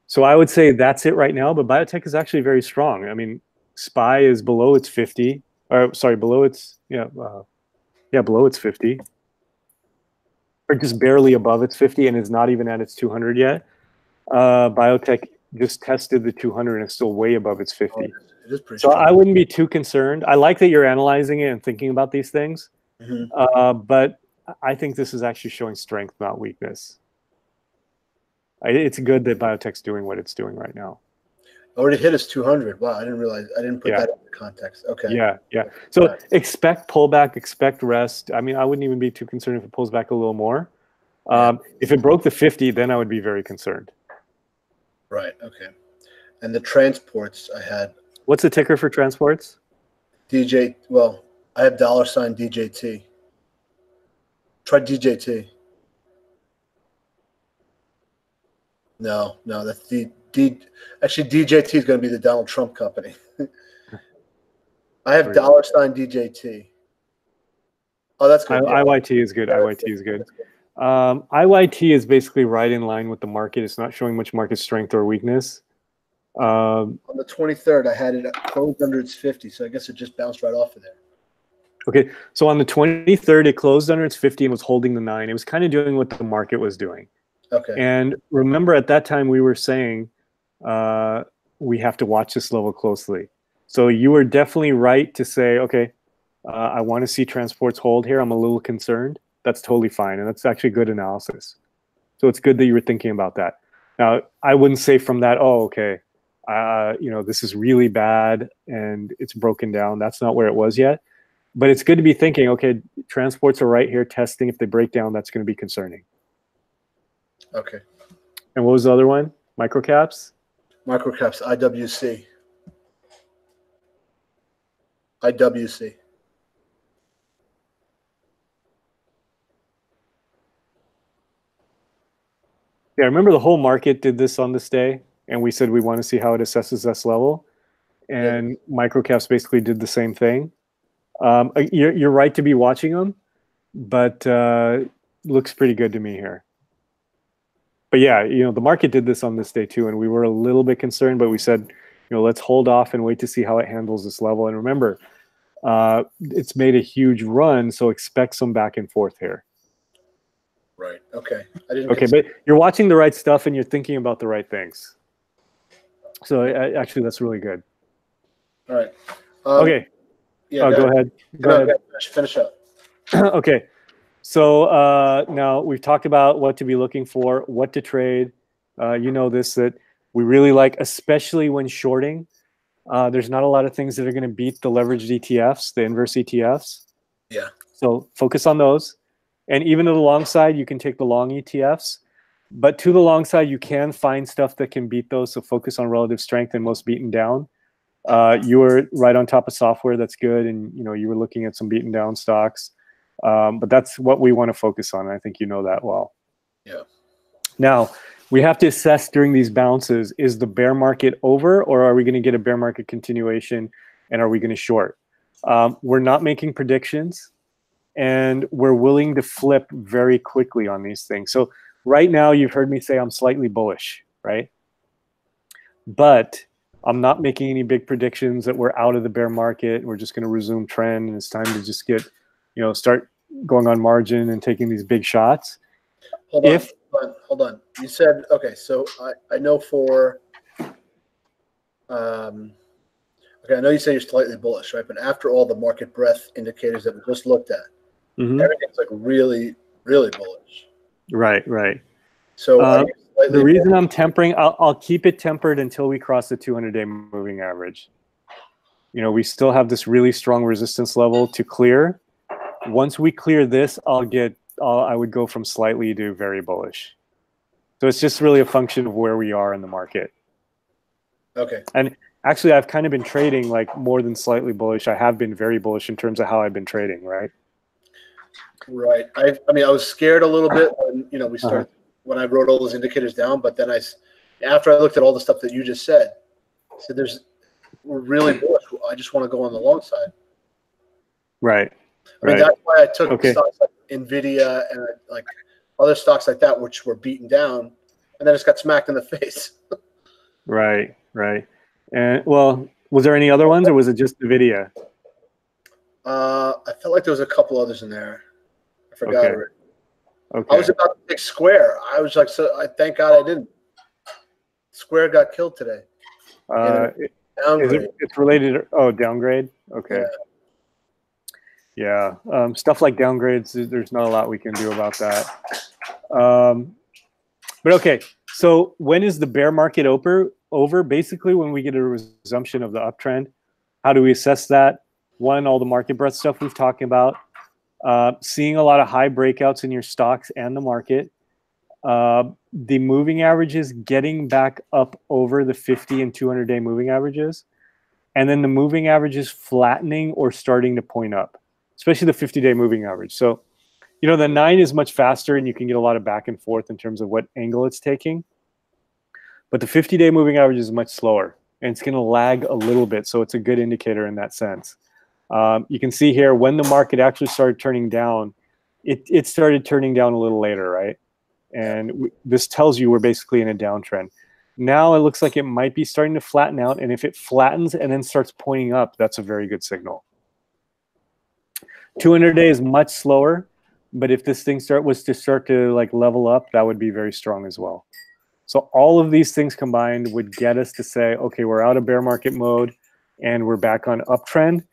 So I would say that's it right now, but biotech is actually very strong. I mean, SPY is below its 50, or sorry, below its, below its 50, or just barely above its 50 and is not even at its 200 yet. Biotech just tested the 200 and is still way above its 50. It is pretty So strong. I wouldn't be too concerned. I like that you're analyzing it and thinking about these things, but I think this is actually showing strength, not weakness. It's good that biotech's doing what it's doing right now. Already hit its 200. Wow, I didn't realize. I didn't put that into context. Okay. Yeah. So expect pullback, expect rest. I mean, I wouldn't even be too concerned if it pulls back a little more. If it broke the 50, then I would be very concerned. Right. Okay. And the transports I had. What's the ticker for transports? DJ. Well, I have $DJT. Try DJT. No, that's actually DJT is going to be the Donald Trump company. I have $DJT. Oh, that's good. IYT is good. IYT is good. IYT is basically right in line with the market. It's not showing much market strength or weakness. On the 23rd, I had it closed under its 50, so I guess it just bounced right off of there. Okay, so on the 23rd, it closed under its 50 and was holding the 9. It was kind of doing what the market was doing. Okay. And remember, at that time, we were saying we have to watch this level closely. So you were definitely right to say, okay, I want to see transports hold here. I'm a little concerned. That's totally fine, and that's actually good analysis. So it's good that you were thinking about that. Now, I wouldn't say from that, oh, okay, this is really bad and it's broken down. That's not where it was yet. But it's good to be thinking, okay, transports are right here testing. If they break down, that's going to be concerning. Okay. And what was the other one? Microcaps? Microcaps, IWC. IWC. Yeah, I remember the whole market did this on this day, and we said we want to see how it assesses this level. And microcaps basically did the same thing. You're right to be watching them, but looks pretty good to me here. But yeah, the market did this on this day too, and we were a little bit concerned, but we said, let's hold off and wait to see how it handles this level. And remember, it's made a huge run, so expect some back and forth here. Right. Okay. I didn't. Okay, but you're watching the right stuff and you're thinking about the right things. So actually, that's really good. All right. Okay. Yeah. Go ahead. Go ahead. Finish up. Okay. So now we've talked about what to be looking for, what to trade. You know this, that we really like, especially when shorting. There's not a lot of things that are going to beat the leveraged ETFs, the inverse ETFs. Yeah. So focus on those. And even to the long side, you can take the long ETFs. But to the long side, you can find stuff that can beat those. So focus on relative strength and most beaten down. You were right on top of software. That's good. And you were looking at some beaten down stocks. But that's what we want to focus on. I think you know that well. Yeah. Now, we have to assess during these bounces, is the bear market over, or are we going to get a bear market continuation, and are we going to short? We're not making predictions, and we're willing to flip very quickly on these things. So right now, you've heard me say I'm slightly bullish, right? But I'm not making any big predictions that we're out of the bear market. We're just going to resume trend, and it's time to just get, start going on margin and taking these big shots. Hold on. You said, okay, so I know for, okay, I know you say you're slightly bullish, right? But after all the market breadth indicators that we just looked at, everything's like really, really bullish. Right. So the reason I'm tempering, I'll keep it tempered until we cross the 200-day moving average. We still have this really strong resistance level to clear. Once we clear this, I would go from slightly to very bullish. So it's just really a function of where we are in the market. Okay. And actually, I've kind of been trading like more than slightly bullish. I have been very bullish in terms of how I've been trading, right? Right. I mean, I was scared a little bit when we started when I wrote all those indicators down, but then after I looked at all the stuff that you just said, I said we're really bullish. I just want to go on the long side. Right. I mean, that's why I took stocks like Nvidia and like other stocks like that, which were beaten down, and then just got smacked in the face. Right. And well, was there any other ones, or was it just Nvidia? I felt like there was a couple others in there. I forgot already. Okay. I was about to pick Square. I was like, I thank God I didn't. Square got killed today. It's related. Downgrade. Okay. Yeah. Stuff like downgrades, there's not a lot we can do about that. But okay. So when is the bear market over? Basically, when we get a resumption of the uptrend. How do we assess that? One, all the market breadth stuff we've talked about. Seeing a lot of high breakouts in your stocks and the market. The moving averages getting back up over the 50 and 200-day moving averages. And then the moving averages flattening or starting to point up, especially the 50-day moving average. So, the 9 is much faster and you can get a lot of back and forth in terms of what angle it's taking. But the 50-day moving average is much slower and it's going to lag a little bit. So it's a good indicator in that sense. You can see here when the market actually started turning down, it started turning down a little later, right? And this tells you we're basically in a downtrend. Now it looks like it might be starting to flatten out. And if it flattens and then starts pointing up, that's a very good signal. 200-day is much slower, but if this thing was to start to like level up, that would be very strong as well. So all of these things combined would get us to say, okay, we're out of bear market mode and we're back on uptrend.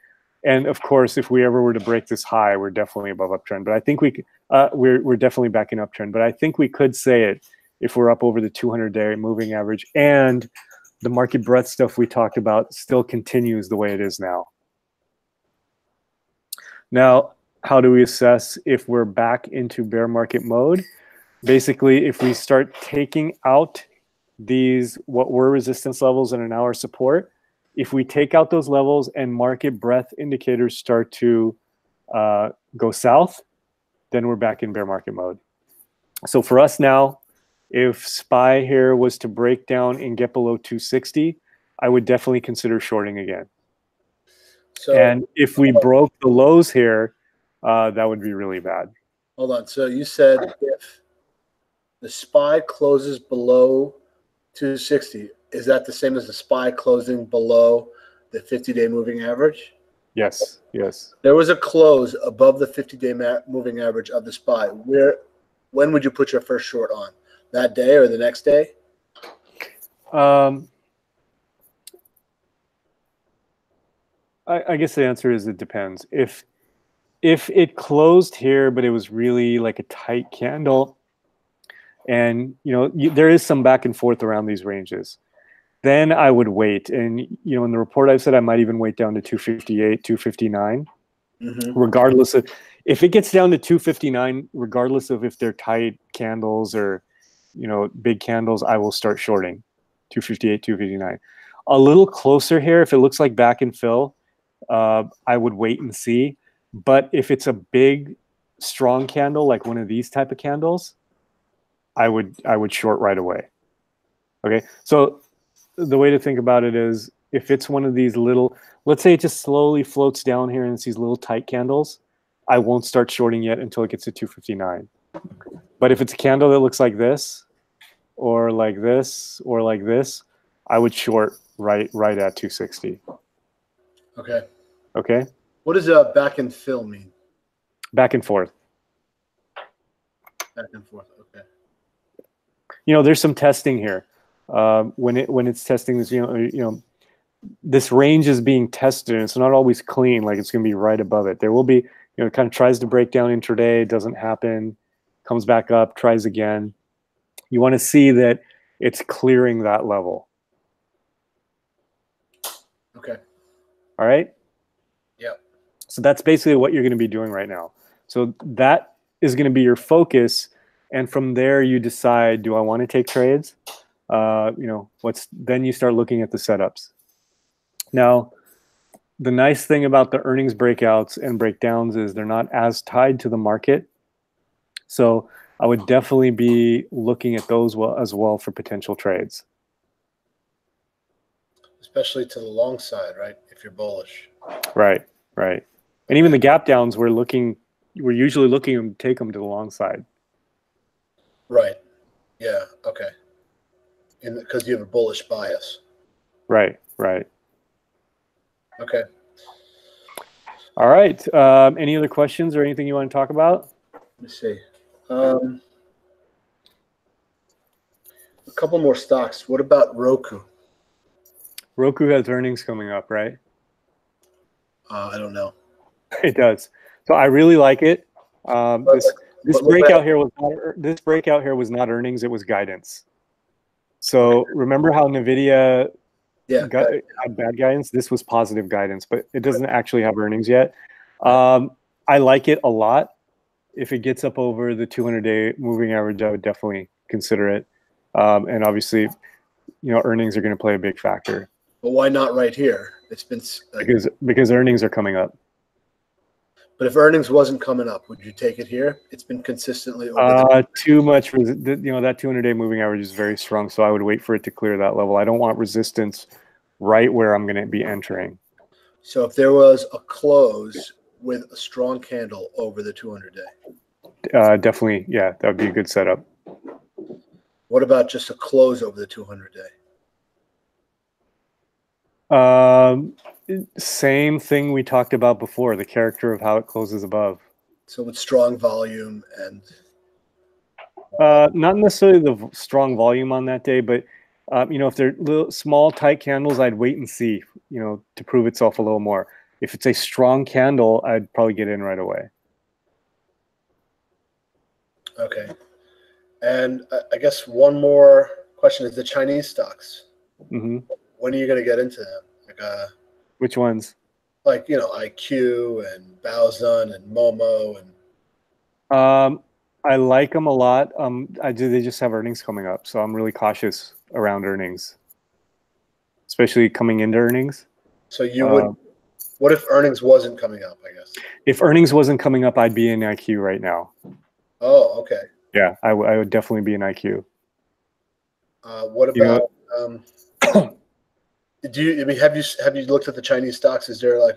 And of course, if we ever were to break this high, we're definitely above uptrend. But I think we're definitely back in uptrend. But I think we could say it if we're up over the 200-day moving average and the market breadth stuff we talked about still continues the way it is now. Now, how do we assess if we're back into bear market mode? Basically, if we start taking out these what were resistance levels and are now our support, if we take out those levels and market breadth indicators start to go south, then we're back in bear market mode. So for us now, If SPY here was to break down and get below 260, I would definitely consider shorting again. So, and if we broke the lows here, that would be really bad. Hold on. So you said if the SPY closes below 260, is that the same as the SPY closing below the 50-day moving average? Yes, yes. There was a close above the 50-day moving average of the SPY. When would you put your first short on? That day or the next day? I guess the answer is it depends. If it closed here, but it was really like a tight candle, and there is some back and forth around these ranges, then I would wait. And in the report I've said I might even wait down to 258, 259, regardless of if it gets down to 259, regardless of if they're tight candles or big candles, I will start shorting 258, 259. A little closer here, if it looks like back and fill, I would wait and see. But if it's a big, strong candle, like one of these type of candles, I would short right away. Okay, so the way to think about it is if it's one of these little, let's say it just slowly floats down here and it's these little tight candles, I won't start shorting yet until it gets to 259. But if it's a candle that looks like this, or like this, or like this, I would short right at 260. Okay. Okay. What does back and fill mean? Back and forth. Back and forth. Okay. There's some testing here. When it's testing this, this range is being tested, and it's not always clean. Like it's going to be right above it. There will be, it kind of tries to break down intraday, doesn't happen, comes back up, tries again. You want to see that it's clearing that level. Okay. All right. Yeah. So that's basically what you're going to be doing right now. So that is going to be your focus, and from there you decide: do I want to take trades? Then you start looking at the setups. Now, the nice thing about the earnings breakouts and breakdowns is they're not as tied to the market. So I would definitely be looking at those as well for potential trades. Especially to the long side, right? If you're bullish. Right. And even the gap downs, we're usually looking to take them to the long side. Right. Yeah. Okay. Because you have a bullish bias. Right. Okay. All right. Any other questions or anything you want to talk about? Let me see. A couple more stocks. What about Roku? Roku has earnings coming up, right? I don't know. It does. So I really like it. This breakout here was not earnings; it was guidance. So remember how NVIDIA had bad guidance? This was positive guidance, but it doesn't actually have earnings yet. I like it a lot. If it gets up over the 200-day moving average, I would definitely consider it. And obviously, earnings are going to play a big factor. But why not right here? It's been because earnings are coming up. But if earnings wasn't coming up, would you take it here? It's been consistently too much. That 200-day moving average is very strong, so I would wait for it to clear that level. I don't want resistance right where I'm going to be entering. So if there was a close with a strong candle over the 200-day, definitely, yeah, that would be a good setup. What about just a close over the 200-day? Same thing we talked about before, the character of how it closes above. So with strong volume and not necessarily the strong volume on that day, but if they're little small tight candles, I'd wait and see, to prove itself a little more. If it's a strong candle, I'd probably get in right away. Okay. And I guess one more question is the Chinese stocks. Mm-hmm. When are you going to get into them? Which ones? Like, IQ and Baozun and Momo and. I like them a lot. They just have earnings coming up, so I'm really cautious around earnings, especially coming into earnings. So you would. What if earnings wasn't coming up? I guess. If earnings wasn't coming up, I'd be in IQ right now. Oh, okay. Yeah, I would definitely be in IQ. What about have you looked at the Chinese stocks? Is there like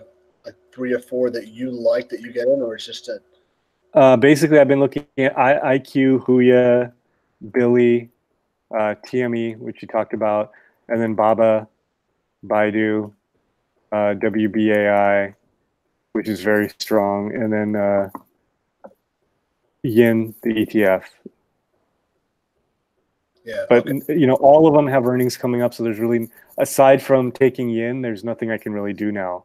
3 or 4 that you like that you get in, or it's just basically I've been looking at IQ, Huya, Billy, TME, which you talked about, and then Baba, Baidu, WBAI, which is very strong, and then Yin, the ETF. Yeah, but all of them have earnings coming up, so there's really, aside from taking Yin, there's nothing I can really do now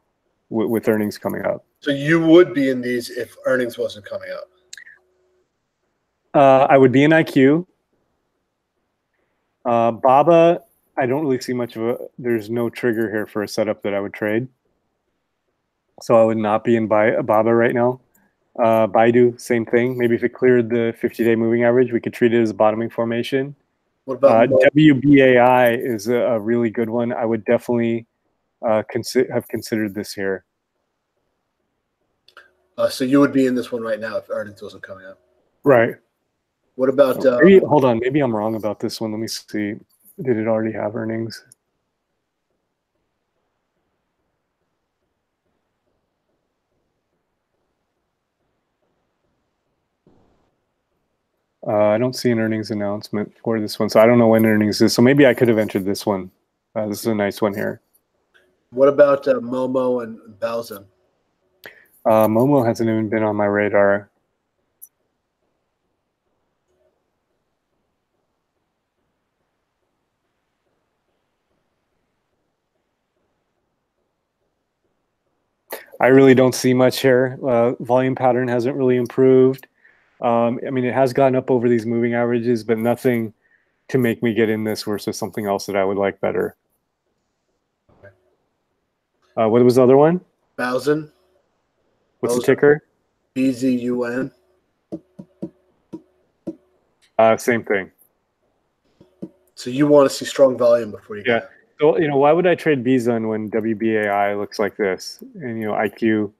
with earnings coming up. So you would be in these if earnings wasn't coming up? I would be in IQ. Baba, I don't really see much of there's no trigger here for a setup that I would trade. So I would not be in Baba right now. Baidu, same thing. Maybe if it cleared the 50-day moving average, we could treat it as a bottoming formation. What about WBAI is a really good one. I would definitely have considered this here. So you would be in this one right now if earnings wasn't coming up? Right. What about hold on, maybe I'm wrong about this one. Let me see. Did it already have earnings? I don't see an earnings announcement for this one, so I don't know when earnings is. So maybe I could have entered this one. This is a nice one here. What about Momo and Baozun? Momo hasn't even been on my radar. I really don't see much here. Volume pattern hasn't really improved. I mean, it has gotten up over these moving averages, but nothing to make me get in this versus something else that I would like better. Okay. What was the other one? Baozun. What's the ticker? BZUN. Same thing. So you want to see strong volume before you get it? So, why would I trade BZUN when WBAI looks like this and, IQ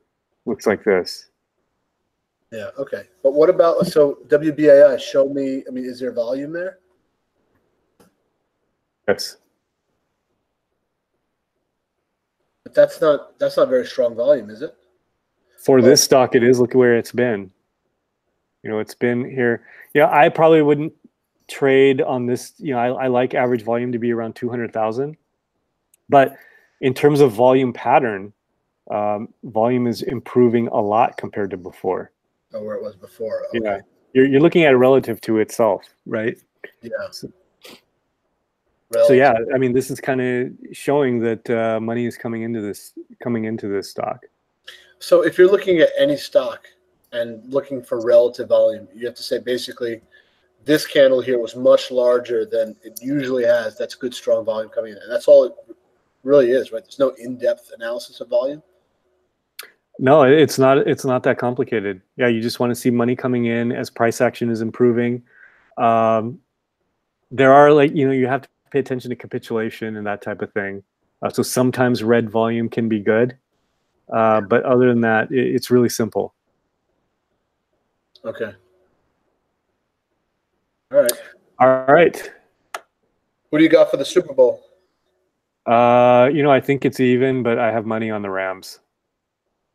looks like this? Yeah, okay. But what about, so WBAI, show me, I mean, is there volume there? Yes. But that's not very strong volume, is it? For this stock, it is. Look at where it's been. It's been here. I probably wouldn't trade on this. I like average volume to be around 200,000. But in terms of volume pattern, volume is improving a lot compared to before. Oh, where it was before. Okay. Yeah, you're looking at it relative to itself, right? Yeah. So yeah, I mean, this is kind of showing that money is coming into this stock. So if you're looking at any stock and looking for relative volume, you have to say basically this candle here was much larger than it usually has. That's good, strong volume coming in, and that's all it really is, right? There's no in-depth analysis of volume. No, it's not that complicated. Yeah, you just want to see money coming in as price action is improving. There are you have to pay attention to capitulation and that type of thing. So sometimes red volume can be good, but other than that, it's really simple. Okay. All right. All right. Who do you got for the Super Bowl? I think it's even, but I have money on the Rams.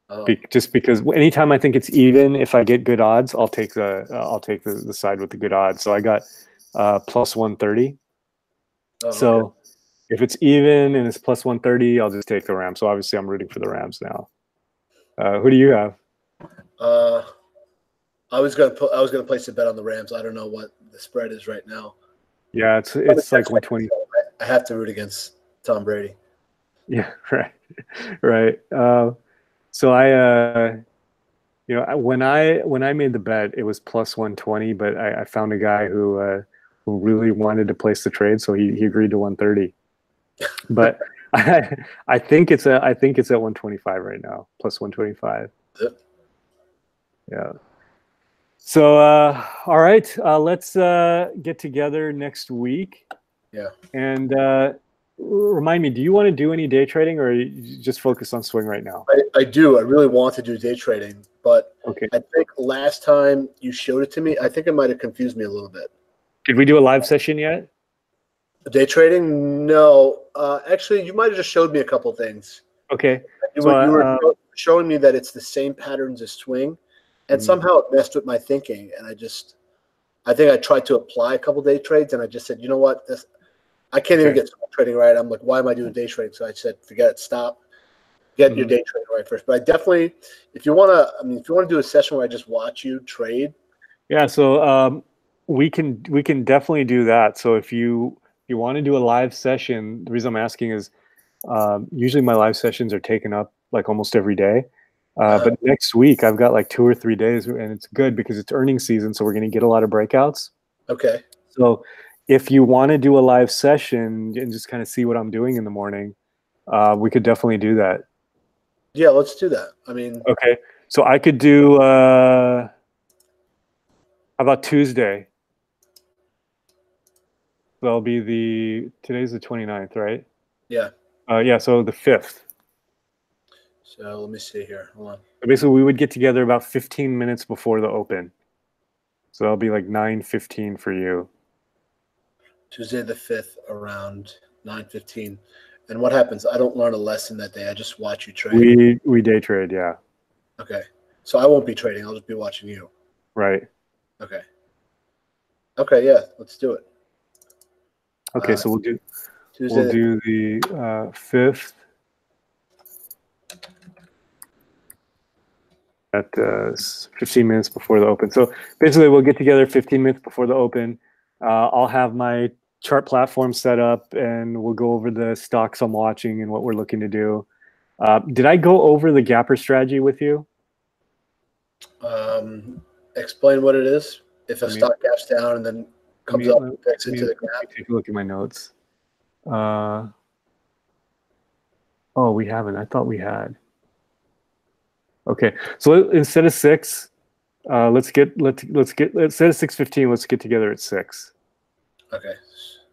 Oh. Just because anytime I think it's even, if I get good odds, I'll take the side with the good odds. So I got plus 130. Oh, so okay. If it's even and it's plus 130, I'll just take the Rams. So obviously I'm rooting for the Rams now. Who do you have? I was gonna place a bet on the Rams. I don't know what the spread is right now. Yeah, it's like 120. I have to root against Tom Brady. Yeah, right. So I, when I made the bet, it was plus 120, but I found a guy who really wanted to place the trade, so he agreed to 130. But I think it's at 125 right now, plus 125. Yeah. So all right, let's get together next week. Yeah. And remind me, do you want to do any day trading, or you just focus on swing right now? I do. I really want to do day trading, but okay. I think last time you showed it to me, I think it might have confused me a little bit. Did we do a live session yet? Day trading? No. Actually, you might have just showed me a couple things. Okay. You were showing me that it's the same patterns as swing, and somehow it messed with my thinking. And I think I tried to apply a couple day trades, and I just said, you know what, I can't even get swing trading right. I'm like, why am I doing day trading? So I said, forget it, stop. Get your day trading right first. But I definitely, if you want to do a session where I just watch you trade. Yeah. So we can definitely do that. So if you want to do a live session, the reason I'm asking is usually my live sessions are taken up like almost every day. But next week I've got like 2 or 3 days, and it's good because it's earnings season, so we're going to get a lot of breakouts. Okay. So if you want to do a live session and just kind of see what I'm doing in the morning, we could definitely do that. Yeah, let's do that. I mean, okay. So I could do how about Tuesday? That'll be today's the 29th, right? Yeah. Yeah, so the 5th. So let me see here. Hold on. So basically, we would get together about 15 minutes before the open. So that'll be like 9:15 for you. Tuesday the 5th around 9:15. And what happens? I don't learn a lesson that day. I just watch you trade. We day trade, yeah. Okay. So I won't be trading. I'll just be watching you. Right. Okay. Okay, yeah, let's do it. Okay, so we'll do Tuesday the 5th at 15 minutes before the open. So basically, we'll get together 15 minutes before the open. I'll have my chart platform set up, and we'll go over the stocks I'm watching and what we're looking to do. Did I go over the gapper strategy with you? Explain what it is. If a stock gaps down and then comes up and picks into the gap. Take a look at my notes. Oh, we haven't. I thought we had. Okay, so instead of 6, instead of 6:15, let's get together at 6. Okay.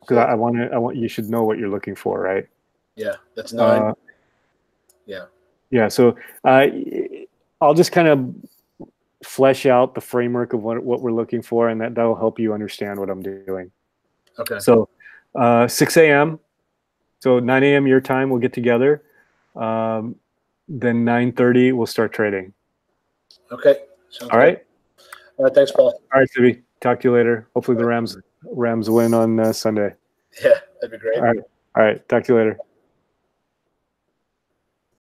Because I want you should know what you're looking for, right? Yeah, that's 9. Yeah. Yeah. So I'll just kind of flesh out the framework of what we're looking for, and that'll help you understand what I'm doing. Okay. So 6 a.m. So 9 a.m. your time, we'll get together. Then 9:30, we'll start trading. Okay. All right. All right. Thanks, Paul. All right, Sibi. Talk to you later. Hopefully the Rams win on Sunday. Yeah, that'd be great. All right. Talk to you later.